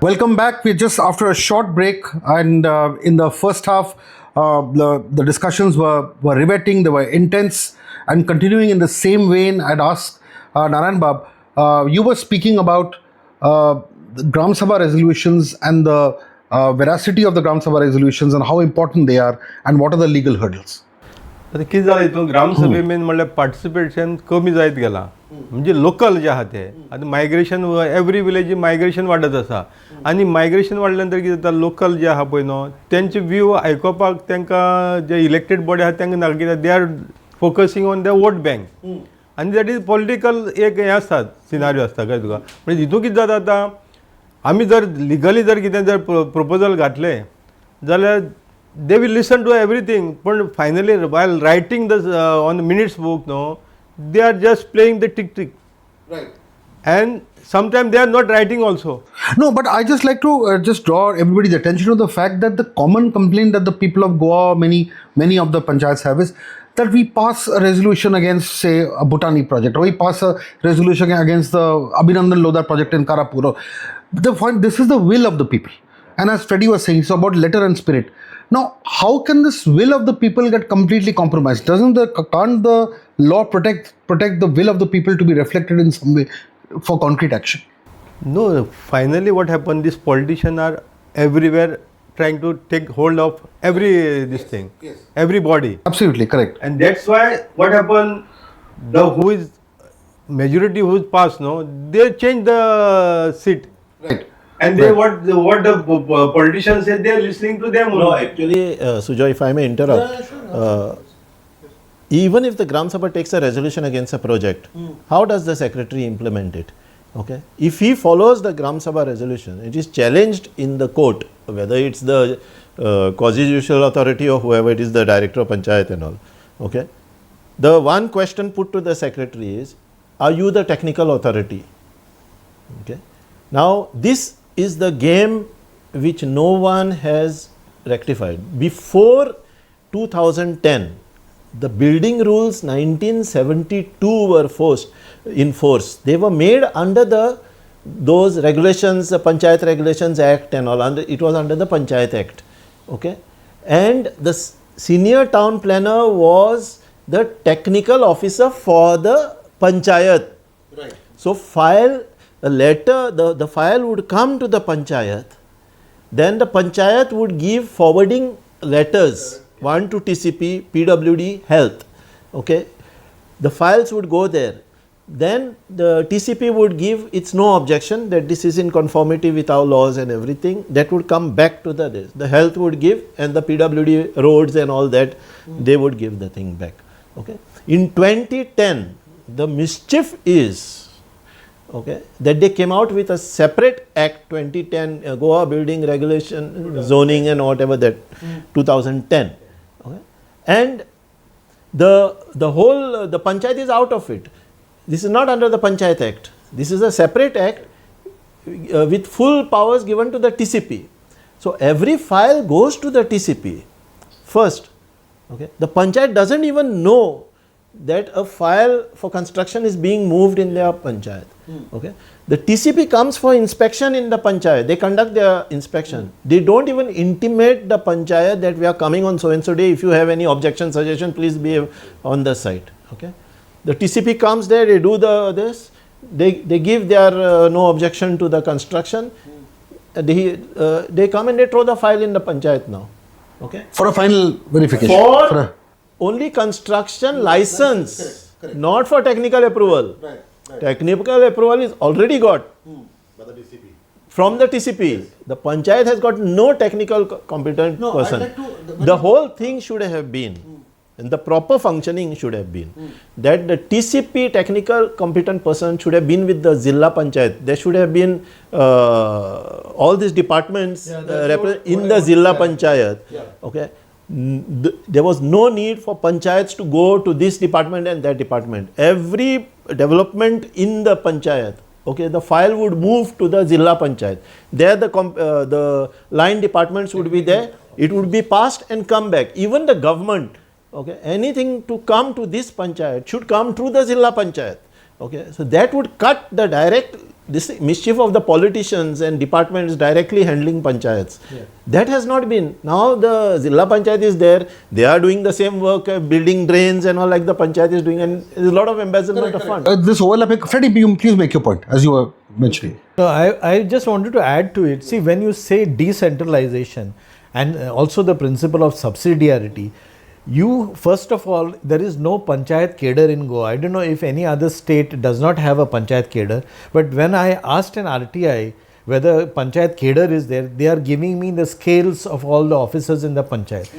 Welcome back. We're just after a short break, and in the first half, the discussions were riveting, they were intense, and continuing in the same vein, I'd ask Narayan Bab, you were speaking about the Gram Sabha resolutions and the veracity of the Gram Sabha resolutions and how important they are and what are the legal hurdles.
आता कितें जालें हितून ग्राम सभे main म्हणल्यार participation कमी जायत गेलां म्हणजे लोकल जे आहा ते आतां मायग्रेशन एवरी विलेज मायग्रेशन वाडत आसा आनी मायग्रेशन वाडल्या नंतर कितें जाता लोकल जे आहा पळय न्हू तेंचे व्यू आयकोपाक तांकां जे इलेक्टेड बॉडी आहा तांकां नाका कित्याक they are focusing on the vote bank आनी दॅट इज पॉलिटिकल एक हें आसता सिनारियो आसता कळ्ळें तुका म्हणजे हितून कितें जाता आतां आमी जर लिगली जर कितें जर प्रपोजल घातले जाल्यार they will listen to everything, but finally while writing this on the minutes book, no, they are just playing the tick.
Right.
And sometimes they are not writing also.
No, but I just like to just draw everybody's attention to the fact that the common complaint that the people of Goa, many of the panchayats have is that we pass a resolution against, say, a Bhutani project, or we pass a resolution against the Abhinandan Lodha project in Karapur. The point, this is the will of the people. And as Freddy was saying, it's about letter and spirit. Now, how can this will of the people get completely compromised? Can't the law protect the will of the people to be reflected in some way for concrete action?
No, finally what happened, these politicians are everywhere trying to take hold of everybody.
Absolutely correct.
And that's why what happened, the who is majority who is passed, no, they change the seat.
Right.
And they what the politicians say, they are listening to them.
No, actually, Sujoy, if I may interrupt, even if the Gram Sabha takes a resolution against a project, how does the secretary implement it? Okay, if he follows the Gram Sabha resolution, it is challenged in the court, whether it's the quasi-judicial authority or whoever it is, the director of Panchayat and all. Okay, the one question put to the secretary is, are you the technical authority? Okay, now this is the game which no one has rectified. Before 2010, the building rules 1972 were in force. They were made under those regulations, the Panchayat Regulations Act and all. It was under the Panchayat Act. Okay, and the senior town planner was the technical officer for the Panchayat.
Right.
So a letter, the file would come to the Panchayat, then the Panchayat would give forwarding letters, one to TCP, PWD, Health. Okay, the files would go there. Then the TCP would give its no objection that this is in conformity with our laws and everything. That would come back to the Health would give, and the PWD roads and all that, they would give the thing back. Okay, in 2010, the mischief is, okay, that they came out with a separate act, 2010 Goa Building Regulation, Zoning and whatever that, 2010. Okay, and the Panchayat is out of it. This is not under the Panchayat Act. This is a separate act with full powers given to the TCP. So every file goes to the TCP first. Okay, the Panchayat doesn't even know that a file for construction is being moved in their Panchayat. Okay, the TCP comes for inspection in the Panchayat. They conduct their inspection. They don't even intimate the Panchayat that we are coming on so and so day. If you have any objection, suggestion, please be on the site. Okay, the TCP comes there. They do this. They give their no objection to the construction. They come and they throw the file in the Panchayat now. Okay,
For a final verification.
for only construction license, not for technical approval. Technical approval is already got from the TCP. The Panchayat has got no technical competent person. The whole thing should have been, and the proper functioning should have been, that the TCP technical competent person should have been with the Zilla Panchayat. There should have been all these departments in the Zilla Panchayat. Okay. There was no need for panchayats to go to this department and that department. Every development in the panchayat, okay, the file would move to the Zilla Panchayat. There the line departments would be there. It would be passed and come back. Even the government, okay, anything to come to this panchayat should come through the Zilla Panchayat. Okay, so that would cut the this mischief of the politicians and departments directly handling panchayats. That has not been. Now the Zilla Panchayat is there. They are doing the same work, building drains and all like the panchayat is doing, and there is a lot of embezzlement of funds.
This overlapping, Freddy, please make your point as you were mentioning.
No, I just wanted to add to it. See, when you say decentralization and also the principle of subsidiarity, first of all, there is no panchayat cadre in Goa. I don't know if any other state does not have a panchayat cadre, but when I asked an RTI whether panchayat cadre is there, they are giving me the scales of all the officers in the panchayat.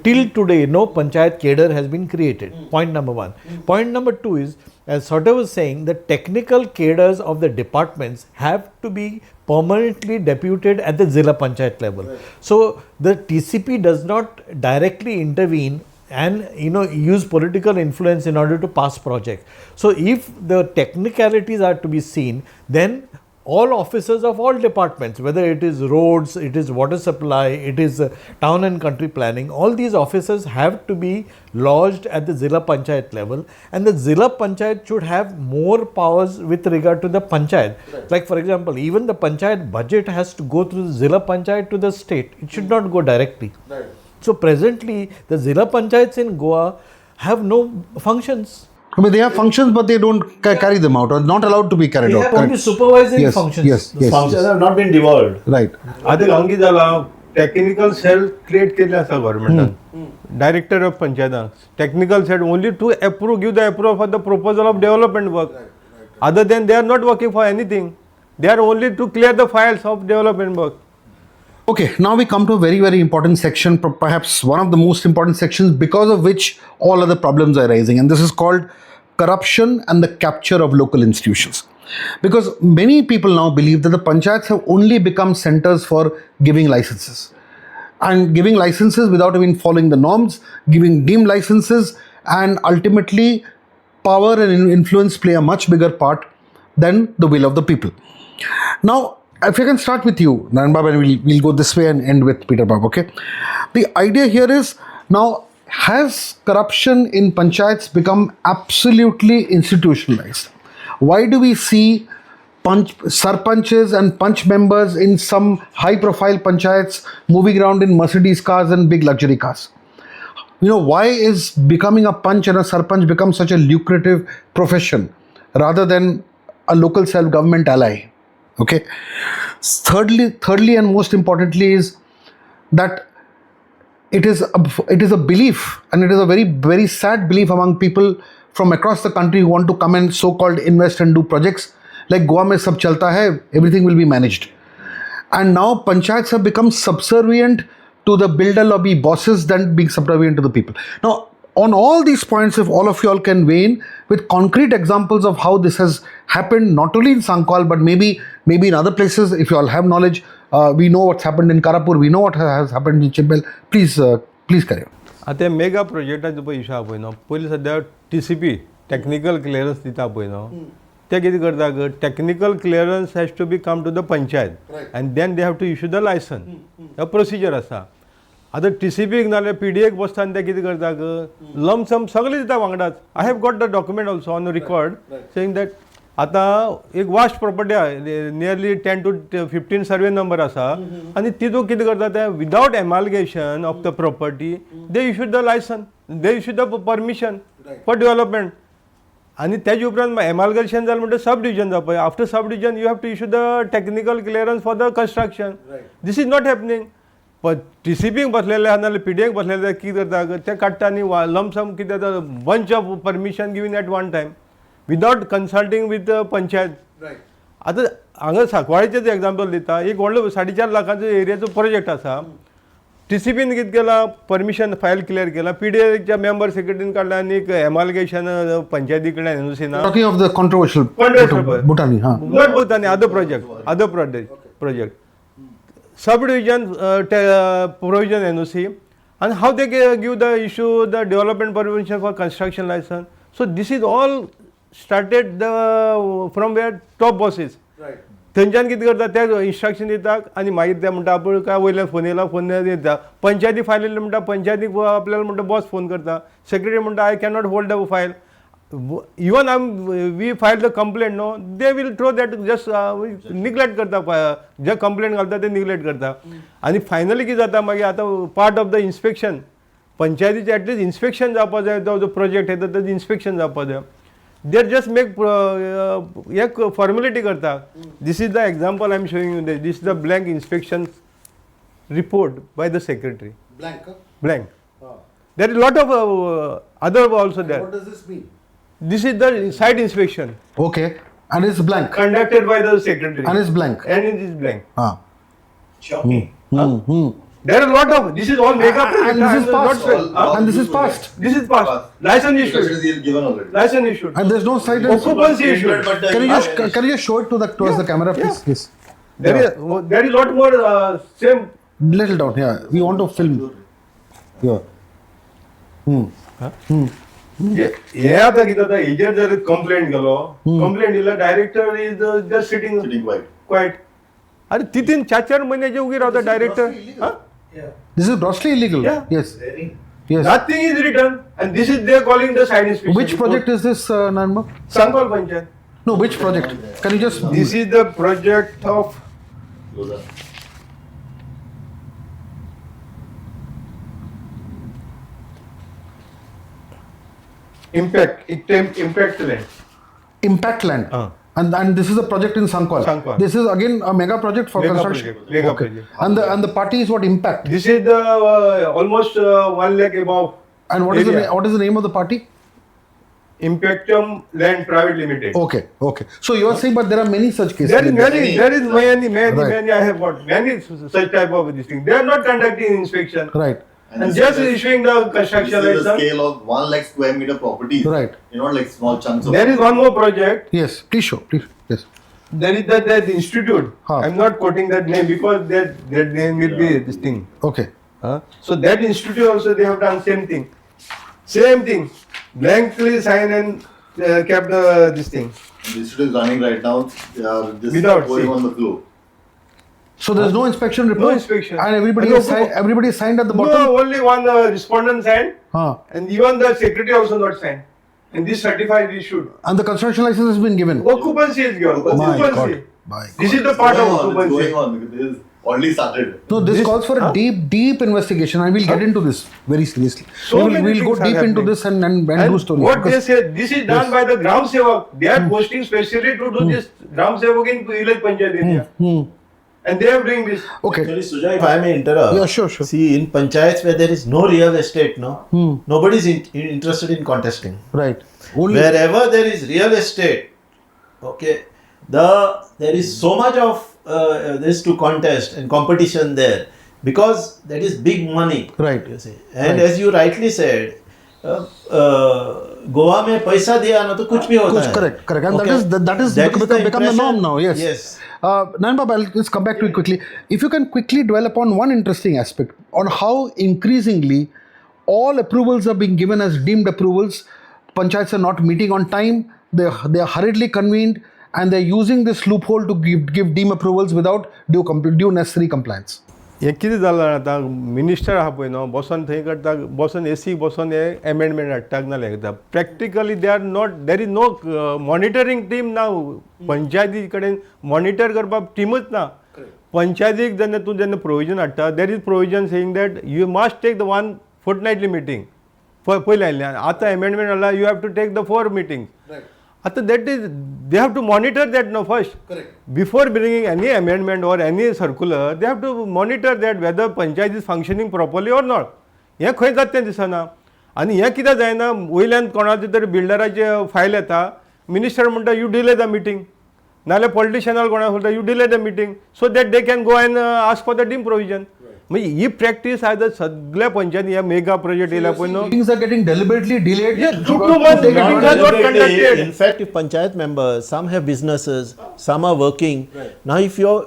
Till today, no panchayat cadre has been created. Point number one. Point number two is, as Sota was saying, the technical cadres of the departments have to be permanently deputed at the Zilla Panchayat level. So the TCP does not directly intervene and use political influence in order to pass projects. So if the technicalities are to be seen, then all officers of all departments, whether it is roads, it is water supply, it is town and country planning, all these officers have to be lodged at the Zilla Panchayat level, and the Zilla Panchayat should have more powers with regard to the Panchayat. Right. Like for example, even the Panchayat budget has to go through the Zilla Panchayat to the state. It should not go directly. Right. So presently, the Zilla Panchayats in Goa have no functions.
I mean, they have functions, but they don't carry them out, or not allowed to be carried
They
out.
have only supervisory functions.
Yes,
The functions have not been devolved.
Right.
आता हांगी जाला technical cell create केले आसा government. Director of Panchayat, technical cell only to give the approval for the proposal of development work. Other than they are not working for anything. They are only to clear the files of development work.
Okay, now we come to a very, very important section, perhaps one of the most important sections, because of which all other problems are rising, and this is called corruption and the capture of local institutions. Because many people now believe that the panchayats have only become centers for giving licenses, and giving licenses without even following the norms, giving deemed licenses, and ultimately power and influence play a much bigger part than the will of the people. Now, if I can start with you, Naran Babu, and we'll go this way and end with Peter Babu, okay? The idea here is, now, has corruption in panchayats become absolutely institutionalized? Why do we see sarpanches and panch members in some high-profile panchayats moving around in Mercedes cars and big luxury cars? Why is becoming a panch and a sarpanch become such a lucrative profession rather than a local self-government ally? Okay. Thirdly, and most importantly, is that it is a belief, and it is a very, very sad belief among people from across the country who want to come and so-called invest and do projects like Goa mein sab chalta hai, everything will be managed. And now panchayats have become subservient to the builder lobby bosses than being subservient to the people. Now, on all these points, if all of you all can weigh in with concrete examples of how this has happened, not only in Sancoale, but maybe in other places, if you all have knowledge, we know what's happened in Karapur, we know what has happened in Chimbel. Please carry on.
आता mega प्रोजेक्टाचो पळय issue आहा पळय न्हू, पयलीं सद्या TCP technical clearance दिता पळय न्हू, ते कितें करता, technical clearance has to be come to the panchayat and then they have to issue the licence. Procedure आसा. आतां TCPक नाल्यार PDAक बसता आनी ते कितें करता, लमसम सगळें दिता वांगडाच. I have got the document also on record saying that आतां एक वास्ट प्रॉपर्टी आहा, नियरली 10 to 15 सर्वे नंबर आसा, आनी तितूंत कितें करता ते without amalgamation of the property they issue the licence, they issue the permission for development. आनी तेजे उपरांत एमालगेशन जालें म्हणटा सब डिविजन जावपाक. After subdivision you have to issue the technical clearance for the construction. This is not happening. पण TCPक बसलेले आहा नाल्यार PDAक बसलेले कितें करता, ते काडटा आनी लमसम कितें जाता, bunch of permission given at one time without consulting with panchayat. आतां हांगा सांकवाळेचेच एग्जाम्पल दिता. एक व्हडलो 4.5 लाखांचो एरियाचो प्रोजेक्ट आसा. TCPन कितें केलां, परमिशन फायल क्लियर केला, PDAच्या मेंबर सेक्रेटरीन काडला आनी एक एमालगेशन पंचायती कडल्यान एनओसी ना.
Talking of the controversial Bhutani,
not Bhutani, other project. Sub-division provision NOC, and how they give the issue the development permission for construction license. So this is all started from where top bosses. Right. थंयच्यान कितें करता, ते instruction दिता आनी मागीर ते म्हणटा आपण काय वयल्यान फोन येयला, फोन दिता. पंचायती फायल येयली म्हणटा, पंचायतीक आपल्याला म्हणटा बॉस फोन करता. सेक्रेटरी म्हणटा I cannot hold the file. Even we file the complaint no, they will throw that just neglect करता. जे कंप्लेंट घालता ते निग्लेक्ट करता. आनी फायनली कितें जाता, मागीर आतां पार्ट ऑफ द इन्स्पेक्शन पंचायतीचें एटलीस्ट इन्स्पेक्शन जावपा जाय. जो प्रोजेक्ट येता तेजें इन्स्पेक्शन जावपा जाय. दे जस्ट मेक एक फॉर्मेलिटी करता. This is the example I am showing you. This is the blank inspection report by the secretary. Blank. There is a lot of other also there.
What does this mean?
This is the site inspection.
Okay, and it's blank.
Conducted by the secretary.
And it's blank.
And it is blank.
Shocking.
There are a lot of. This is all makeup.
And this is passed. And this is passed.
This is passed. License issued.
Given already.
License issued.
And there's no site.
Occupancy issued.
Can you just show it to the camera, please? Yes.
There is a lot more same.
Little down here. We want to film. Here.
हे आता कितें जाता हेजेर जर complaint गेलो complaint दिला director is just sitting quite अरे 3-4 महिन्याचे उगी रावता director
This is grossly illegal.
Yeah.
Yes. Yes.
nothing is written and this is they are calling the side inspection.
Which project is this, Nanma?
Sancoale Panchayat.
No, which project? Can you just?
This is the project of impact land.
Impact land. And this is a project in Sancoale.
Sancoale.
This is again a mega project for
Mega
construction.
project, mega
Okay.
project.
And the party is what impact.
This is the almost 1 lakh above.
And what is the name of the party?
Impactum Land Private Limited.
Okay. Okay. So you are saying, but there are many such cases.
There is many.
Right.
Many. I have got many such type of this thing. They are not conducting inspection
Right.
and just issuing the construction
This is the
license.
scale of 1 lakh square meter properties.
Right.
You know, like small chunks of.
There is one more project.
Yes. Please show. Please. Yes.
There is that institute.
Huh.
I'm not quoting that name because that name will be this thing.
Okay.
So that institute also they have done same thing. Same thing. Blankly sign and kept this thing.
The institute is running right now. They are just
Without
going
see.
on the floor.
So there is no inspection report.
No inspection.
And everybody
No,
is signed. Everybody is signed at the bottom.
No, only one respondent signed
Huh.
and even the secretary also not signed. And this certified issued.
And the construction license has been given.
Occupancy is given.
My
Occupancy.
God. My
This
God.
is the part of
It's
occupancy.
going on because this is already started.
No, this calls for a deep investigation. I will get into this very seriously.
So
We'll
many
go
things are
deep into
happening.
this and do
And
story.
what they
Because-
say, this is done by the Gram Sabha. They are posting specially to do this Gram Sabha in village Panchayat area. And they are doing this.
Okay.
Actually, Suja, if I may interrupt.
Yeah, sure.
See, in panchayats where there is no real estate, nobody is interested in contesting.
Right. Only.
Wherever there is real estate, okay, there is so much of this to contest and competition there because that is big money.
Right.
You see, and as you rightly said, Goa में पैसा दिया ना तो कुछ भी होता है.
Correct. And
Okay?
that is
That is the
become the norm
impression.
now. Yes.
Yes.
Nanbab, I'll just come back to it quickly. If you can quickly dwell upon one interesting aspect on how increasingly all approvals are being given as deemed approvals. Panchayats are not meeting on time. They are hurriedly convened and they're using this loophole to give deemed approvals without due necessary compliance.
हे कितें जालां आतां minister आहा पळय न्हू बसोन थंय करता बसोन एसी बसोन हे एमेंडमेंट हाडटाक नाल्यार एकदां practically they are not there is no monitoring team ना पंचायती कडेन मॉनिटर करपाक टीमूच ना पंचायतीक जेन्ना प्रोविजन हाडटा there is provision saying that you must take the 1 fortnightly meeting पयलीं आयिल्लें आतां एमेंडमेंट हाडला you have to take the 4 meetings At that is, they have to monitor that now first. Correct. Before bringing any amendment or any circular, they have to monitor that whether panchayat is functioning properly or not. हे खंय जाता तें दिसना आनी हें कित्याक जायना वयल्यान कोणाचे तरी बिल्डराचे फायल येता मिनिस्टर म्हणटा यू डिले द मिटींग नाल्यार पॉलिटिशियनाक कोणाक म्हणटा you delay the meeting so that they can go and ask for the deem provision म्हणजे ही प्रॅक्टीस आयज सगळ्या पंचायती ह्या मेगा प्रोजेक्ट येयला पळय न्हू
Meetings are getting deliberately delayed.
In fact, if panchayat members, some have businesses, some are working. Now, if you're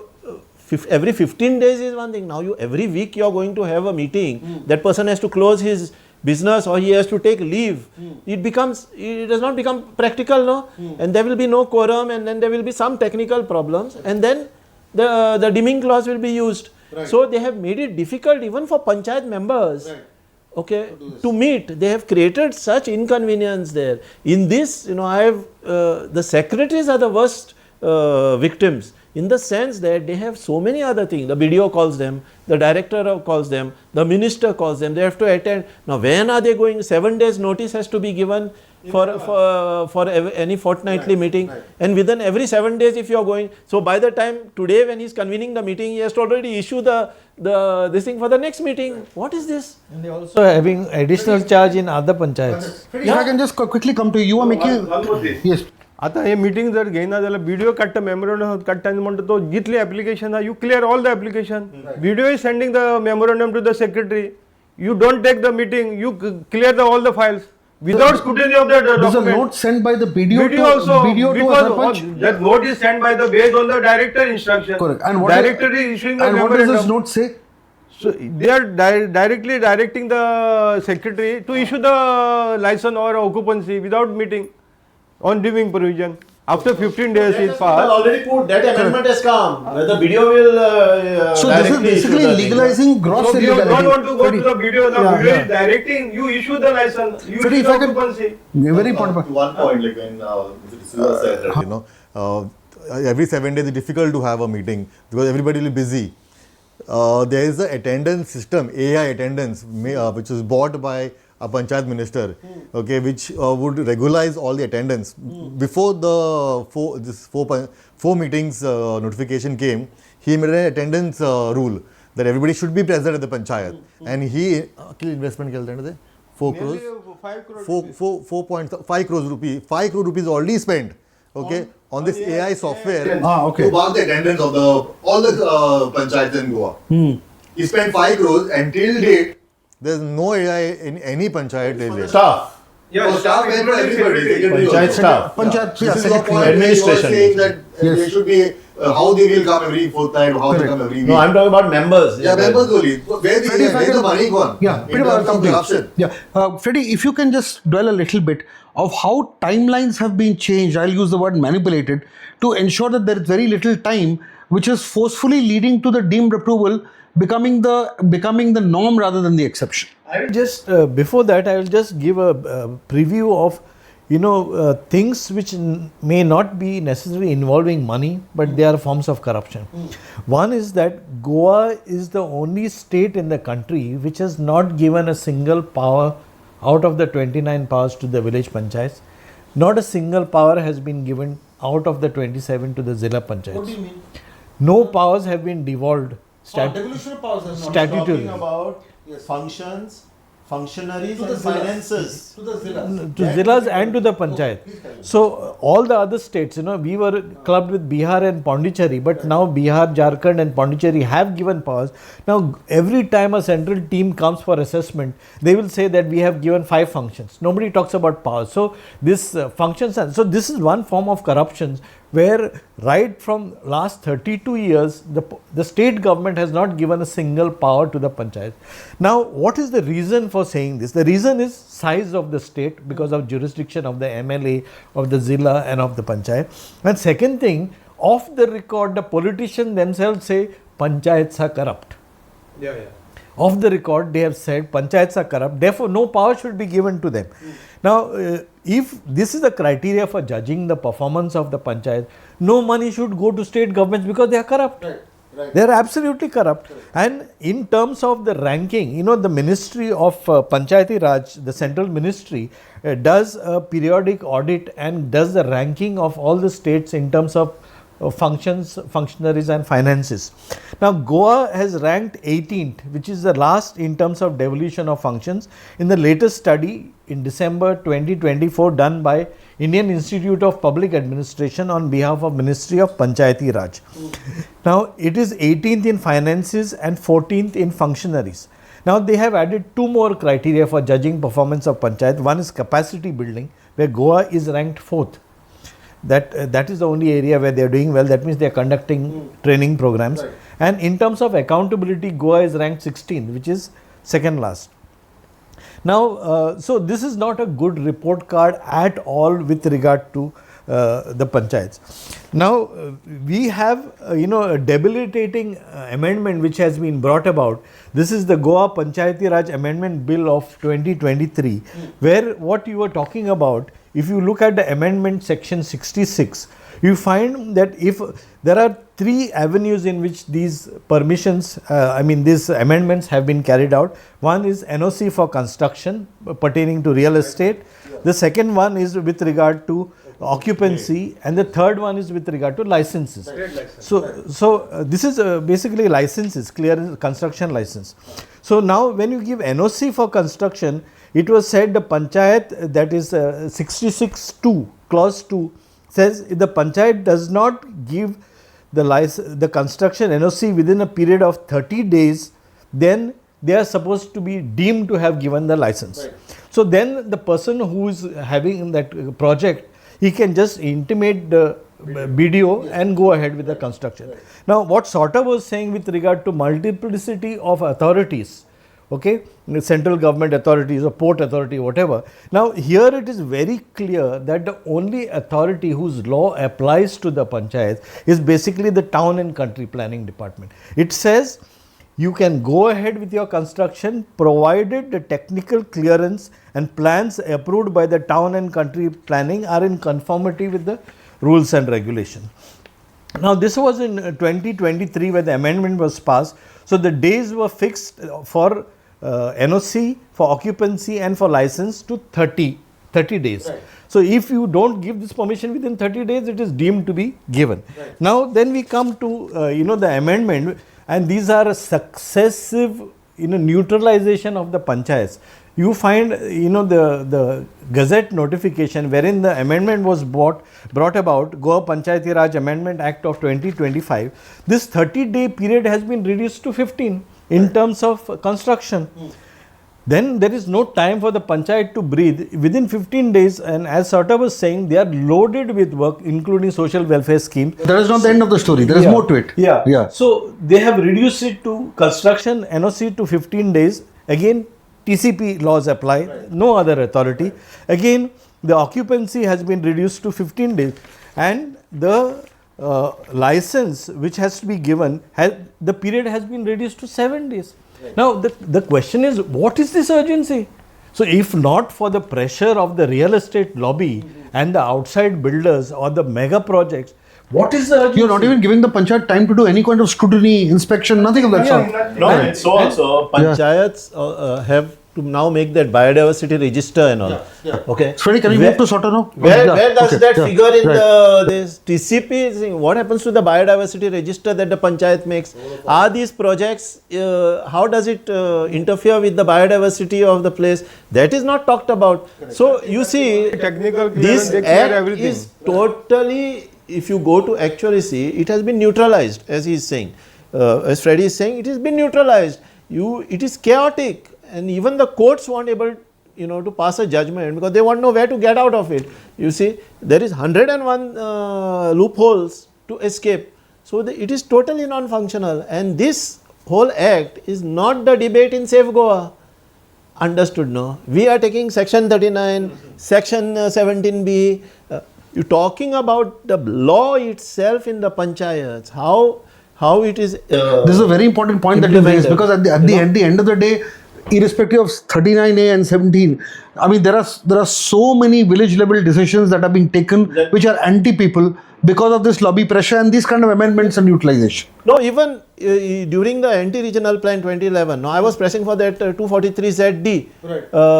every 15 days is one thing. Now, every week you are going to have a meeting. That person has to close his business or he has to take leave. It does not become practical, no? And there will be no quorum, and then there will be some technical problems, and then the deeming clause will be used. So they have made it difficult even for panchayat members. Okay, to meet, they have created such inconvenience there. In this, I have the secretaries are the worst victims in the sense that they have so many other things. The BDO calls them, the director calls them, the minister calls them. They have to attend. Now, when are they going? 7 days notice has to be given for any fortnightly meeting, and within every 7 days, if you are going. So by the time today, when he is convening the meeting, he has to already issue this thing for the next meeting. What is this?
And they also having additional charge in other panchayats.
If I can just quickly come to you, you are making.
One more thing.
Yes.
आता हे meeting जर घेयना जाल्यार BDO काडटा memorandum काडटा आनी म्हणटा तो जितले एप्लिकेशन आहा you clear all the application BDO is sending the memorandum to the secretary you don't take the meeting you clear all the files without scrutiny of the
There's a
document.
note sent by the BDO
also
BDO to
because
Sarpanch.
that note is sent by the based on the director instruction.
Correct. And
director is issuing the
and what does
memorandum.
this note say?
So they are directly directing the secretary to issue the license or occupancy without meeting on giving provision. After 15 days is passed.
Already put that amendment has come. The video will.
So this is basically legalizing gross
So you
illegality.
don't want to go to the video. The
Yeah,
video
yeah.
is directing. You issue the license. You
Freddy,
issue
if I
the
can-
occupancy.
Very important.
One point, like when Zilla said that, every 7 days it's difficult to have a meeting because everybody will be busy. There is a attendance system, AI attendance, which is bought by a Panchayat minister, okay, which would regularize all the attendance. Before the four meetings notification came, he made an attendance rule that everybody should be present at the Panchayat. And he, investment 4 crores.
5 crore.
4.5 crores rupees. 5 crore rupees already spent, okay, on this AI software.
Okay.
To mark the attendance of all the panchayats in Goa. He spent 5 crores and till date, there's no AI in any panchayat till date.
Staff.
Yeah,
staff and for everybody. secretary
Panchayat
also.
staff.
Panchayat, yeah,
This is your
secretary.
point where you are
Administration.
saying that
Yes.
there should be how they will come every fortnight, how they come every week.
No, I'm talking about members.
Yeah, members only. Where
Freddy, if I
the
can-
money gone?
Yeah,
In
pretty much
terms of
complete.
corruption.
Yeah, Freddie, if you can just dwell a little bit of how timelines have been changed, I'll use the word manipulated, to ensure that there is very little time, which is forcefully leading to the deemed approval becoming the norm rather than the exception.
I will just before that I will just give a preview of things which may not be necessarily involving money, but they are forms of corruption. One is that Goa is the only state in the country which has not given a single power out of the 29 powers to the village panchayats. Not a single power has been given out of the 27 to the Zilla Panchayats.
What do you mean?
No powers have been devolved
Devolution of powers is not
statutorily.
Talking about functions, functionaries,
To the
and
Zillas.
finances.
to the Zillas.
To Zillas and to the Panchayat. So all the other states, we were clubbed with Bihar and Pondicherry, but now Bihar, Jharkhand and Pondicherry have given powers. Now every time a central team comes for assessment, they will say that we have given 5 functions. Nobody talks about powers. So this functions, so this is one form of corruption where right from last 32 years, the state government has not given a single power to the panchayat. Now, what is the reason for saying this? The reason is size of the state because of jurisdiction of the MLA, of the Zilla and of the panchayat. And second thing, off the record, the politicians themselves say panchayats are corrupt.
Yeah.
Off the record, they have said panchayats are corrupt, therefore no power should be given to them. Now, if this is the criteria for judging the performance of the panchayat, no money should go to state governments because they are corrupt. They are absolutely corrupt. And in terms of the ranking, the Ministry of Panchayati Raj, the central ministry, does a periodic audit and does the ranking of all the states in terms of functions, functionaries and finances. Now Goa has ranked 18th, which is the last in terms of devolution of functions in the latest study in December 2024 done by Indian Institute of Public Administration on behalf of Ministry of Panchayati Raj. Now it is 18th in finances and 14th in functionaries. Now they have added 2 more criteria for judging performance of panchayat. One is capacity building, where Goa is ranked 4th. That is the only area where they are doing well. That means they are conducting training programs. Right. And in terms of accountability, Goa is ranked 16th, which is second last. Now, so this is not a good report card at all with regard to the panchayats. Now, we have a debilitating amendment which has been brought about. This is the Goa Panchayati Raj Amendment Bill of 2023, where what you were talking about, if you look at the amendment section 66, you find that if there are 3 avenues in which these permissions, these amendments have been carried out. One is NOC for construction pertaining to real estate. The second one is with regard to occupancy, and the third one is with regard to licenses. So this is basically licenses, clear construction license. So now when you give NOC for construction, it was said the panchayat, that is 66(2), clause 2, says if the panchayat does not give the construction NOC within a period of 30 days, then they are supposed to be deemed to have given the license. Right. So then the person who is having that project, he can just intimate the BDO and go ahead with the construction. Now, what Sauter was saying with regard to multiplicity of authorities, okay, the central government authorities or port authority, whatever. Now, here it is very clear that the only authority whose law applies to the panchayat is basically the town and country planning department. It says you can go ahead with your construction provided the technical clearance and plans approved by the town and country planning are in conformity with the rules and regulations. Now, this was in 2023 where the amendment was passed. So, the days were fixed for NOC, for occupancy and for license to 30 days. Right. So, if you don't give this permission within 30 days, it is deemed to be given. Right. Now, then we come to the amendment, and these are a successive neutralization of the panchayats. You find the Gazette notification wherein the amendment was brought about, Goa Panchayati Raj Amendment Act of 2025. This 30-day period has been reduced to 15 in terms of construction. Then there is no time for the panchayat to breathe. Within 15 days, and as Sauter was saying, they are loaded with work, including social welfare scheme.
That is not the end of the story. There is more to it.
Yeah. So they have reduced it to construction NOC to 15 days. Again, TCP laws apply, no other authority. Again, the occupancy has been reduced to 15 days, and the license which has to be given, the period has been reduced to 7 days. Right. Now, the question is, what is this urgency? So, if not for the pressure of the real estate lobby and the outside builders or the mega projects, what is the urgency?
You're not even giving the panchayat time to do any kind of scrutiny, inspection, nothing of that sort.
No, and so also panchayats have to now make that biodiversity register and all. Okay.
Freddy, can you move to Sauter now?
Where does that figure in this TCP? What happens to the biodiversity register that the panchayat makes? Are these projects, how does it interfere with the biodiversity of the place? That is not talked about. So, you see,
technical
this act is totally, if you go to actually see, it has been neutralized, as he is saying. As Freddy is saying, it has been neutralized. It is chaotic, and even the courts weren't able to pass a judgment because they want to know where to get out of it. You see, there is 101 loopholes to escape. So, it is totally non-functional, and this whole act is not the debate in Save Goa. Understood, no? We are taking section 39, section 17B. You are talking about the law itself in the panchayats, how it is.
This is a very important point that you raised, because at the end of the day, irrespective of 39A and 17, I mean, there are so many village level decisions that are being taken which are anti-people because of this lobby pressure and these kind of amendments and utilization.
No, even during the anti-regional plan 2011, I was pressing for that 243ZD,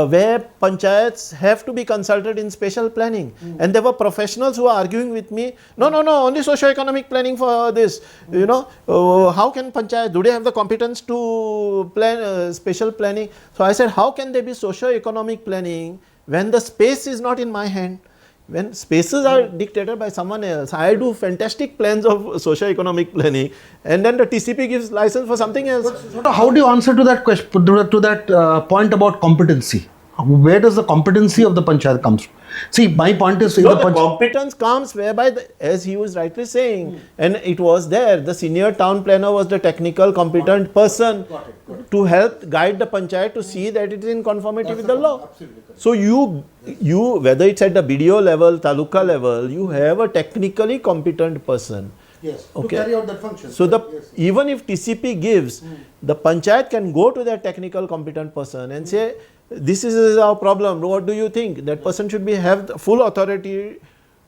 where panchayats have to be consulted in special planning. And there were professionals who were arguing with me, no, only socio-economic planning for this. How can panchayat, do they have the competence to plan special planning? So I said, how can there be socio-economic planning when the space is not in my hand? When spaces are dictated by someone else, I do fantastic plans of socio-economic planning, and then the TCP gives license for something else.
But how do you answer to that question, to that point about competency? Where does the competency of the panchayat come from? See, my point is,
the competence comes whereby, as he was rightly saying, and it was there, the senior town planner was the technical competent person to help guide the panchayat to see that it is in conformity with the law. So you whether it's at the BDO level, taluka level, you have a technically competent person.
Yes,
okay,
to carry out that function.
So even if TCP gives, the panchayat can go to that technical competent person and say, this is our problem, what do you think? That person should have full authority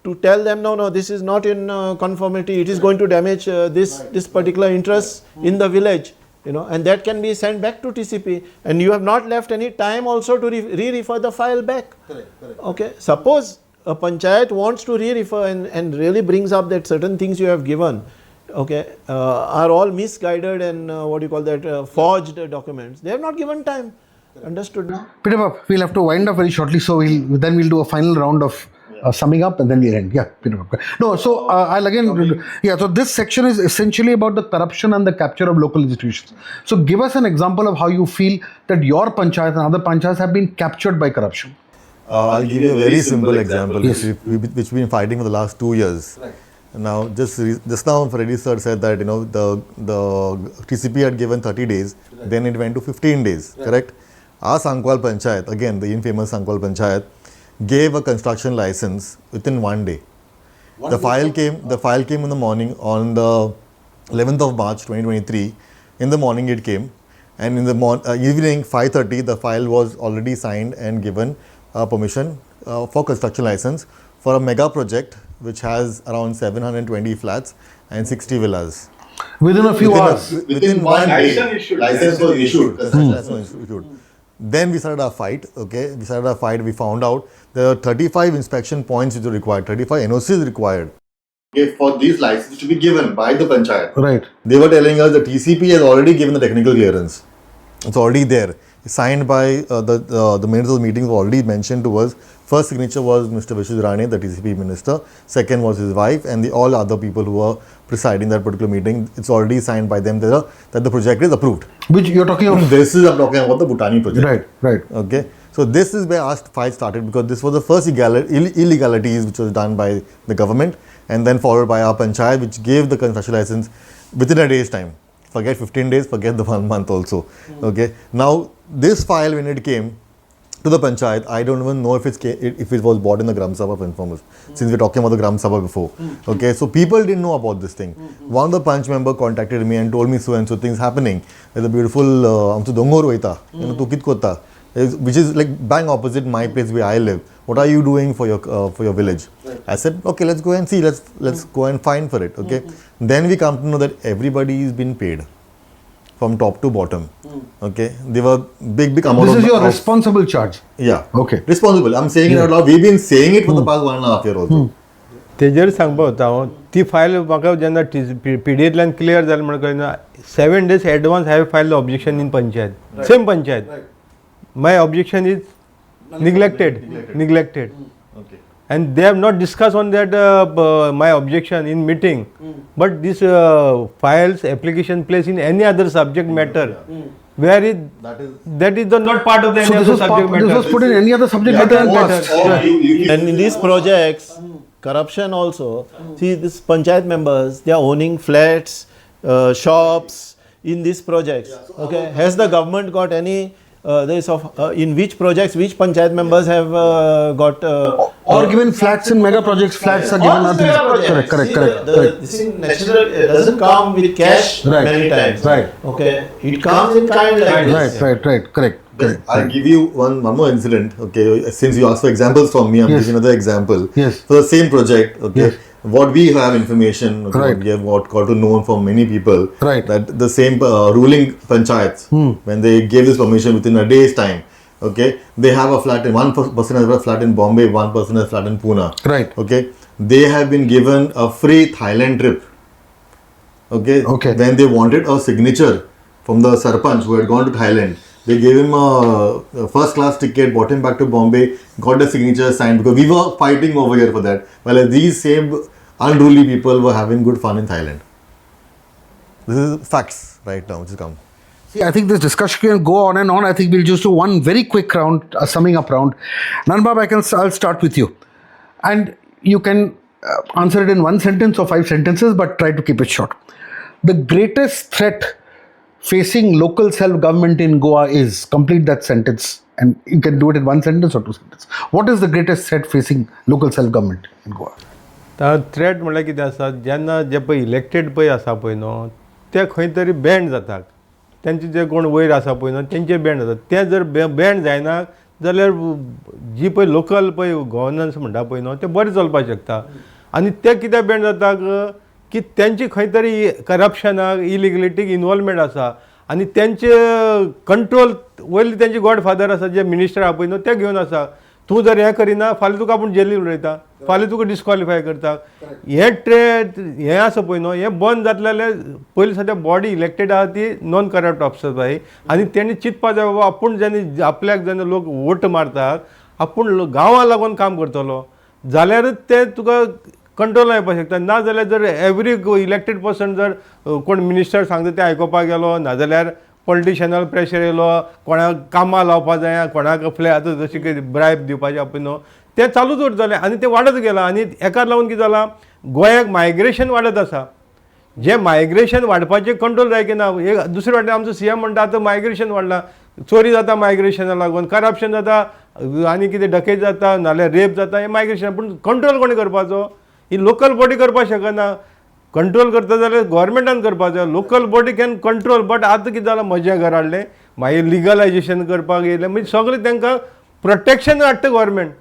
to tell them, no, this is not in conformity, it is going to damage this particular interest in the village, and that can be sent back to TCP, and you have not left any time also to re-refer the file back. Correct. Okay, suppose a panchayat wants to re-refer and really brings up that certain things you have given, okay, are all misguided and forged documents, they have not given time. Understood now?
Peter, we'll have to wind up very shortly, so we'll do a final round of summing up and then we'll end. Yeah, Peter. No, so I'll again, so this section is essentially about the corruption and the capture of local institutions. So give us an example of how you feel that your panchayat and other panchayats have been captured by corruption.
I'll give you a very simple example, which we've been fighting for the last 2 years. Now, just now, Freddy sir said that the TCP had given 30 days, then it went to 15 days, correct? Our Sancoale Panchayat, again the infamous Sancoale Panchayat, gave a construction license within 1 day. The file came in the morning on the 11th of March 2023. In the morning it came, and in the evening 5:30 the file was already signed and given permission for construction license for a mega project which has around 720 flats and 60 villas.
Within a few hours.
Within 1 day, license was issued. Construction license was issued. Then we started our fight. Okay, we found out there are 35 inspection points which are required, 35 NOCs required. Okay, for these licenses to be given by the Panchayat.
Right.
They were telling us the TCP has already given the technical clearance. It's already there. It's signed by the minutes of the meetings were already mentioned to us. First signature was Mr. Vishnu Rane, the TCP minister. Second was his wife and all other people who were presiding that particular meeting. It's already signed by them that the project is approved.
Which you're talking of?
I'm talking about the Bhutani project.
Right.
Okay. So this is where our fight started, because this was the first illegalities which was done by the government, and then followed by our Panchayat, which gave the construction license within a day's time. Forget 15 days, forget the 1 month also. Okay. Now this file, when it came to the Panchayat, I don't even know if it was bought in the Gram Sabha informers, since we're talking about the Gram Sabha before. Okay, so people didn't know about this thing. One of the Panch member contacted me and told me so and so things happening. There's a beautiful which is like bang opposite my place where I live. What are you doing for your village? Right. I said, okay, let's go and see. Let's go and find for it. Okay. Then we come to know that everybody is being paid from top to bottom. Okay. They were big amount.
This is your responsible charge.
Yeah.
Okay.
Responsible. I'm saying it out loud. We've been saying it for the past 1.5 years also.
तेजेर सांगपा होता हांव ती file म्हाका जेन्ना PDAतल्यान clear जालें म्हणून 7 days advance हांवें file objection in panchayat, same panchayat. My objection is neglected.
Okay.
And they have not discussed on that my objection in meeting. But this files application place in any other subject matter. Where is that is not part of the any other subject matter.
This was put in any other subject matter and passed.
And in these projects, corruption also. See, these Panchayat members, they are owning flats, shops in these projects. Okay, has the government got any in which projects which Panchayat members have got
or given flats in mega projects? Flats are given nothing. Correct.
This in natural, it doesn't come with cash many times.
Right.
Okay, it comes in kind like this.
Right. Correct.
I'll give you one more incident. Okay, since you asked for examples from me, I'm giving another example.
Yes.
For the same project. Okay. Yes. What we have information,
right.
We have got to know from many people,
right.
that the same ruling panchayats, when they gave this permission within a day's time, okay, they have a flat in, one person has a flat in Bombay, one person has a flat in Pune.
Right.
Okay. They have been given a free Thailand trip. Okay. When they wanted a signature from the Sarpanch who had gone to Thailand, they gave him a first class ticket, brought him back to Bombay, got the signature signed, because we were fighting over here for that. While these same unruly people were having good fun in Thailand. This is facts right now, which is come.
See, I think this discussion can go on and on. I think we'll just do one very quick round, a summing up round. Nanbab, I'll start with you. And you can answer it in 1 sentence or 5 sentences, but try to keep it short. The greatest threat facing local self-government in Goa is, complete that sentence, and you can do it in 1 sentence or 2 sentences. What is the greatest threat facing local self-government in Goa?
Threat म्हळ्यार कितें आसा, जेन्ना जे पळय elected पळय आसा पळय न्हू, ते खंय तरी बँड जातात. तेंचे जे कोण वयर आसा पळय न्हू, तेंचे बँड जातात. ते जर बँड जायना जाल्यार जी पळय लोकल पळय गव्हर्नन्स म्हणटा पळय न्हू, तें बरें चलपाक शकता. आनी ते कित्याक बँड जातात की तेंची खंय तरी करप्शनाक, इलिगलिटीक इनवॉल्वमेंट आसा, आनी तेंचे कंट्रोल वयले तेंचे गॉडफादर आसा, जे मिनिस्टर आहा पळय न्हू, ते घेवन आसा. तूं जर हें करिना, फाल्यां तुका आपूण जेलीन उडयता, फाल्यां तुका डिस्क्वॉलिफाय करता. हें आसा पळय न्हू, हें बंद जातलें जाल्यार पयलीं सद्या बॉडी इलेक्टेड आहा ती नॉन करप्ट ऑफिसर जाय, आनी तेणी चिंतपा जाय बाबा आपूण जेन्ना आपल्याक जेन्ना लोक वोट मारतात, आपूण गांवां लागून काम करतलो जाल्यारूच ते तुका कंट्रोल येवपाक शकता. ना जाल्यार जर एवरी इलेक्टेड पर्सन जर कोण मिनिस्टर सांगता तें आयकोपाक गेलो, नाजाल्यार पॉलिटिशनाल प्रेशर येयलो, कोणाक कामां लावपा जाय, कोणाक आतां जशें की ब्रायब दिवपाचें पळय न्हू, तें चालूच उरतलें आनी तें वाडत गेलां. आनी हेका लागून कितें जालां, गोंयाक मायग्रेशन वाडत आसा. जे मायग्रेशन वाडपाचें कंट्रोल जाय की ना. एक दुसरे वाटेन आमचो CM म्हणटा आतां मायग्रेशन वाडलां, चोरी जाता मायग्रेशना लागून, करप्शन जाता, आनी कितें डकैत जाता, नाल्यार रेप जाता, हें मायग्रेशन. पूण कंट्रोल कोणी करपाचो? ही लोकल बॉडी करपाक शकना. कंट्रोल करता जाल्यार गोवोरमेंटान करपाचो. Local body can control. But आतां कितें जालां, म्हजें घर हाडलें, मागीर लिगलायजेशन करपाक येयलें, म्हणजे सगळें तांकां प्रोटेक्शन हाडटा government.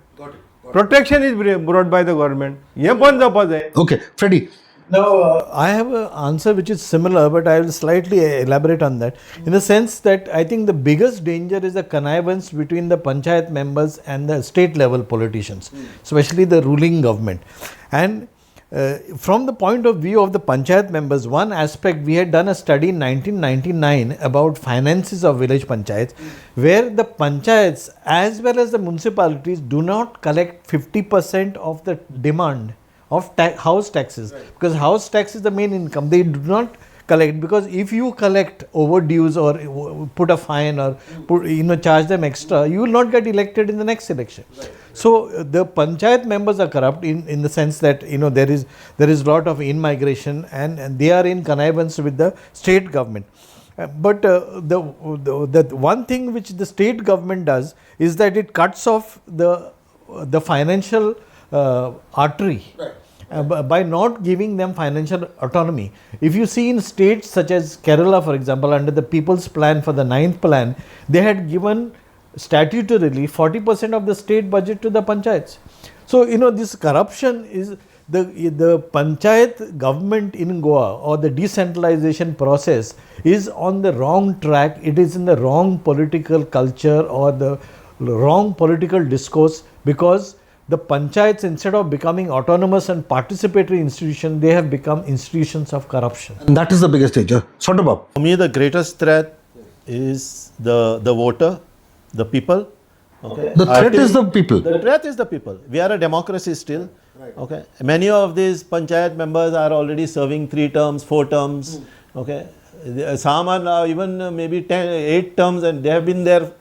Protection is brought by the government. हें बंद जावपा जाय.
Okay, Freddie.
Now, I have an answer which is similar, but I will slightly elaborate on that. In the sense that I think the biggest danger is the connivance between the Panchayat members and the state level politicians, especially the ruling government. And from the point of view of the Panchayat members, one aspect, we had done a study in 1999 about finances of village panchayats, where the panchayats as well as the municipalities do not collect 50% of the demand of house taxes, because house tax is the main income. They do not collect, because if you collect overdues or put a fine or charge them extra, you will not get elected in the next election. So the panchayat members are corrupt in the sense that there is lot of in-migration and they are in connivance with the state government. But the one thing which the state government does is that it cuts off the financial artery. By not giving them financial autonomy. If you see in states such as Kerala, for example, under the People's Plan for the 9th plan, they had given statutorily 40% of the state budget to the panchayats. So, this corruption is the panchayat government in Goa, or the decentralization process, is on the wrong track. It is in the wrong political culture or the wrong political discourse, because the panchayats, instead of becoming autonomous and participatory institutions, they have become institutions of corruption.
And that is the biggest danger. Sotabab.
For me, the greatest threat is the voter, the people. Okay.
The threat is the people.
The threat is the people. We are a democracy still. Okay. Many of these panchayat members are already serving 3 terms, 4 terms. Okay. Some are now even maybe 8 terms, and they have been there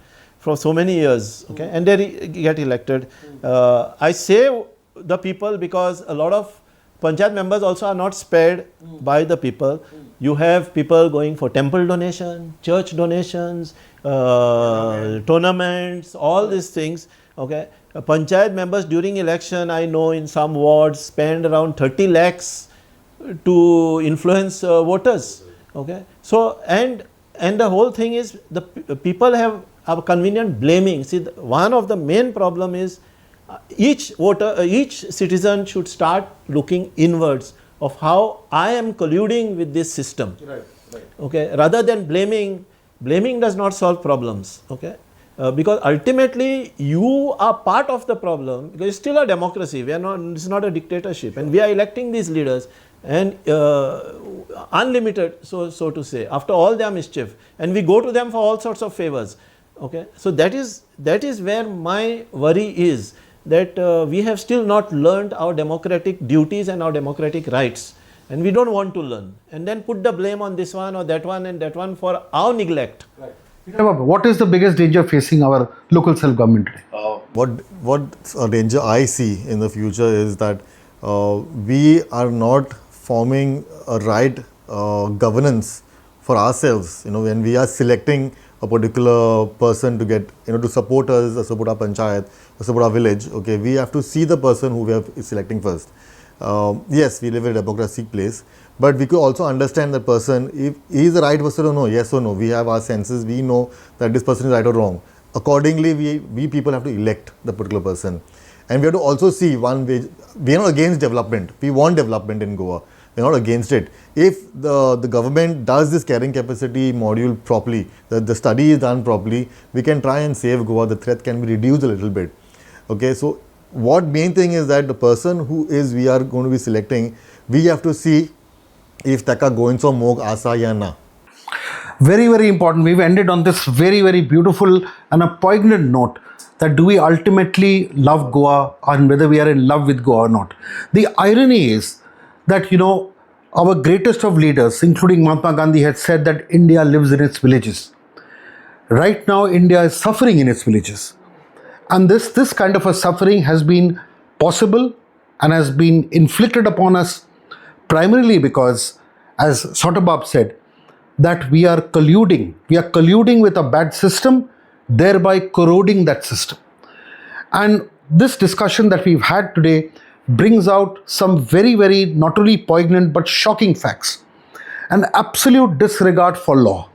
for so many years, okay, and they get elected. I say the people because a lot of panchayat members also are not spared by the people. You have people going for temple donation, church donations, tournaments, all these things. Okay, panchayat members during election, I know in some wards, spend around 30 lakhs to influence voters. Okay, so and the whole thing is the people have a convenient blaming. See, one of the main problem is each voter, each citizen should start looking inwards of how I am colluding with this system. Right. Okay, rather than blaming. Blaming does not solve problems. Okay, because ultimately you are part of the problem, because it's still a democracy. We are not. This is not a dictatorship, and we are electing these leaders and unlimited, so to say, after all their mischief, and we go to them for all sorts of favors. Okay, so that is where my worry is, that we have still not learned our democratic duties and our democratic rights, and we don't want to learn, and then put the blame on this one or that one and that one for our neglect. Right.
What is the biggest danger facing our local self-government today?
What danger I see in the future is that we are not forming a right governance for ourselves. When we are selecting a particular person to get, to support us, or support our panchayat, or support our village, okay, we have to see the person who we are selecting first. Yes, we live in a democratic place, but we could also understand the person, if he is the right person or no, yes or no. We have our senses, we know that this person is right or wrong. Accordingly, we people have to elect the particular person. And we have to also see one way, we are not against development, we want development in Goa. We are not against it. If the government does this carrying capacity module properly, the study is done properly, we can try and save Goa. The threat can be reduced a little bit. Okay, so what main thing is that the person who we are going to be selecting, we have to see if taka going so mog asa ya na.
Very, very important. We've ended on this very, very beautiful and a poignant note, that do we ultimately love Goa, and whether we are in love with Goa or not. The irony is that, our greatest of leaders, including Mahatma Gandhi, had said that India lives in its villages. Right now, India is suffering in its villages. And this kind of a suffering has been possible and has been inflicted upon us primarily because, as Sotabab said, that we are colluding. We are colluding with a bad system, thereby corroding that system. And this discussion that we've had today brings out some very, very not only poignant but shocking facts. An absolute disregard for law,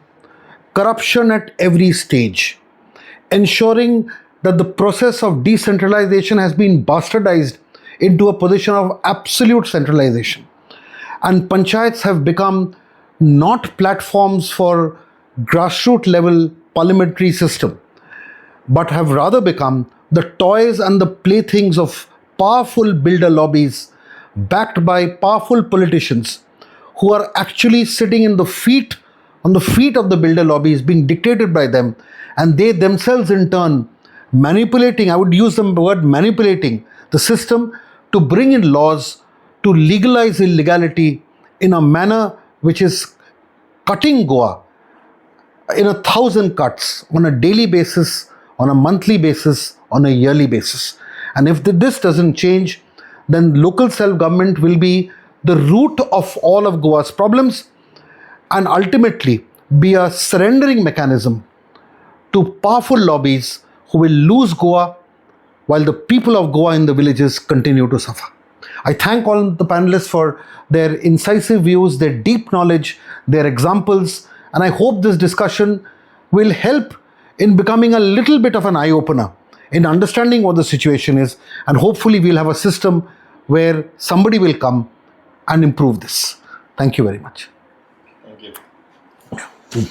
corruption at every stage, ensuring that the process of decentralization has been bastardized into a position of absolute centralization. And panchayats have become not platforms for grassroots level parliamentary system, but have rather become the toys and the playthings of powerful builder lobbies backed by powerful politicians who are actually sitting on the feet of the builder lobbies, being dictated by them, and they themselves in turn manipulating, I would use the word manipulating, the system to bring in laws to legalize illegality in a manner which is cutting Goa in 1,000 cuts on a daily basis, on a monthly basis, on a yearly basis. And if this doesn't change, then local self-government will be the root of all of Goa's problems and ultimately be a surrendering mechanism to powerful lobbies who will lose Goa while the people of Goa in the villages continue to suffer. I thank all the panelists for their incisive views, their deep knowledge, their examples, and I hope this discussion will help in becoming a little bit of an eye-opener in understanding what the situation is, and hopefully we'll have a system where somebody will come and improve this. Thank you very much.
Thank you.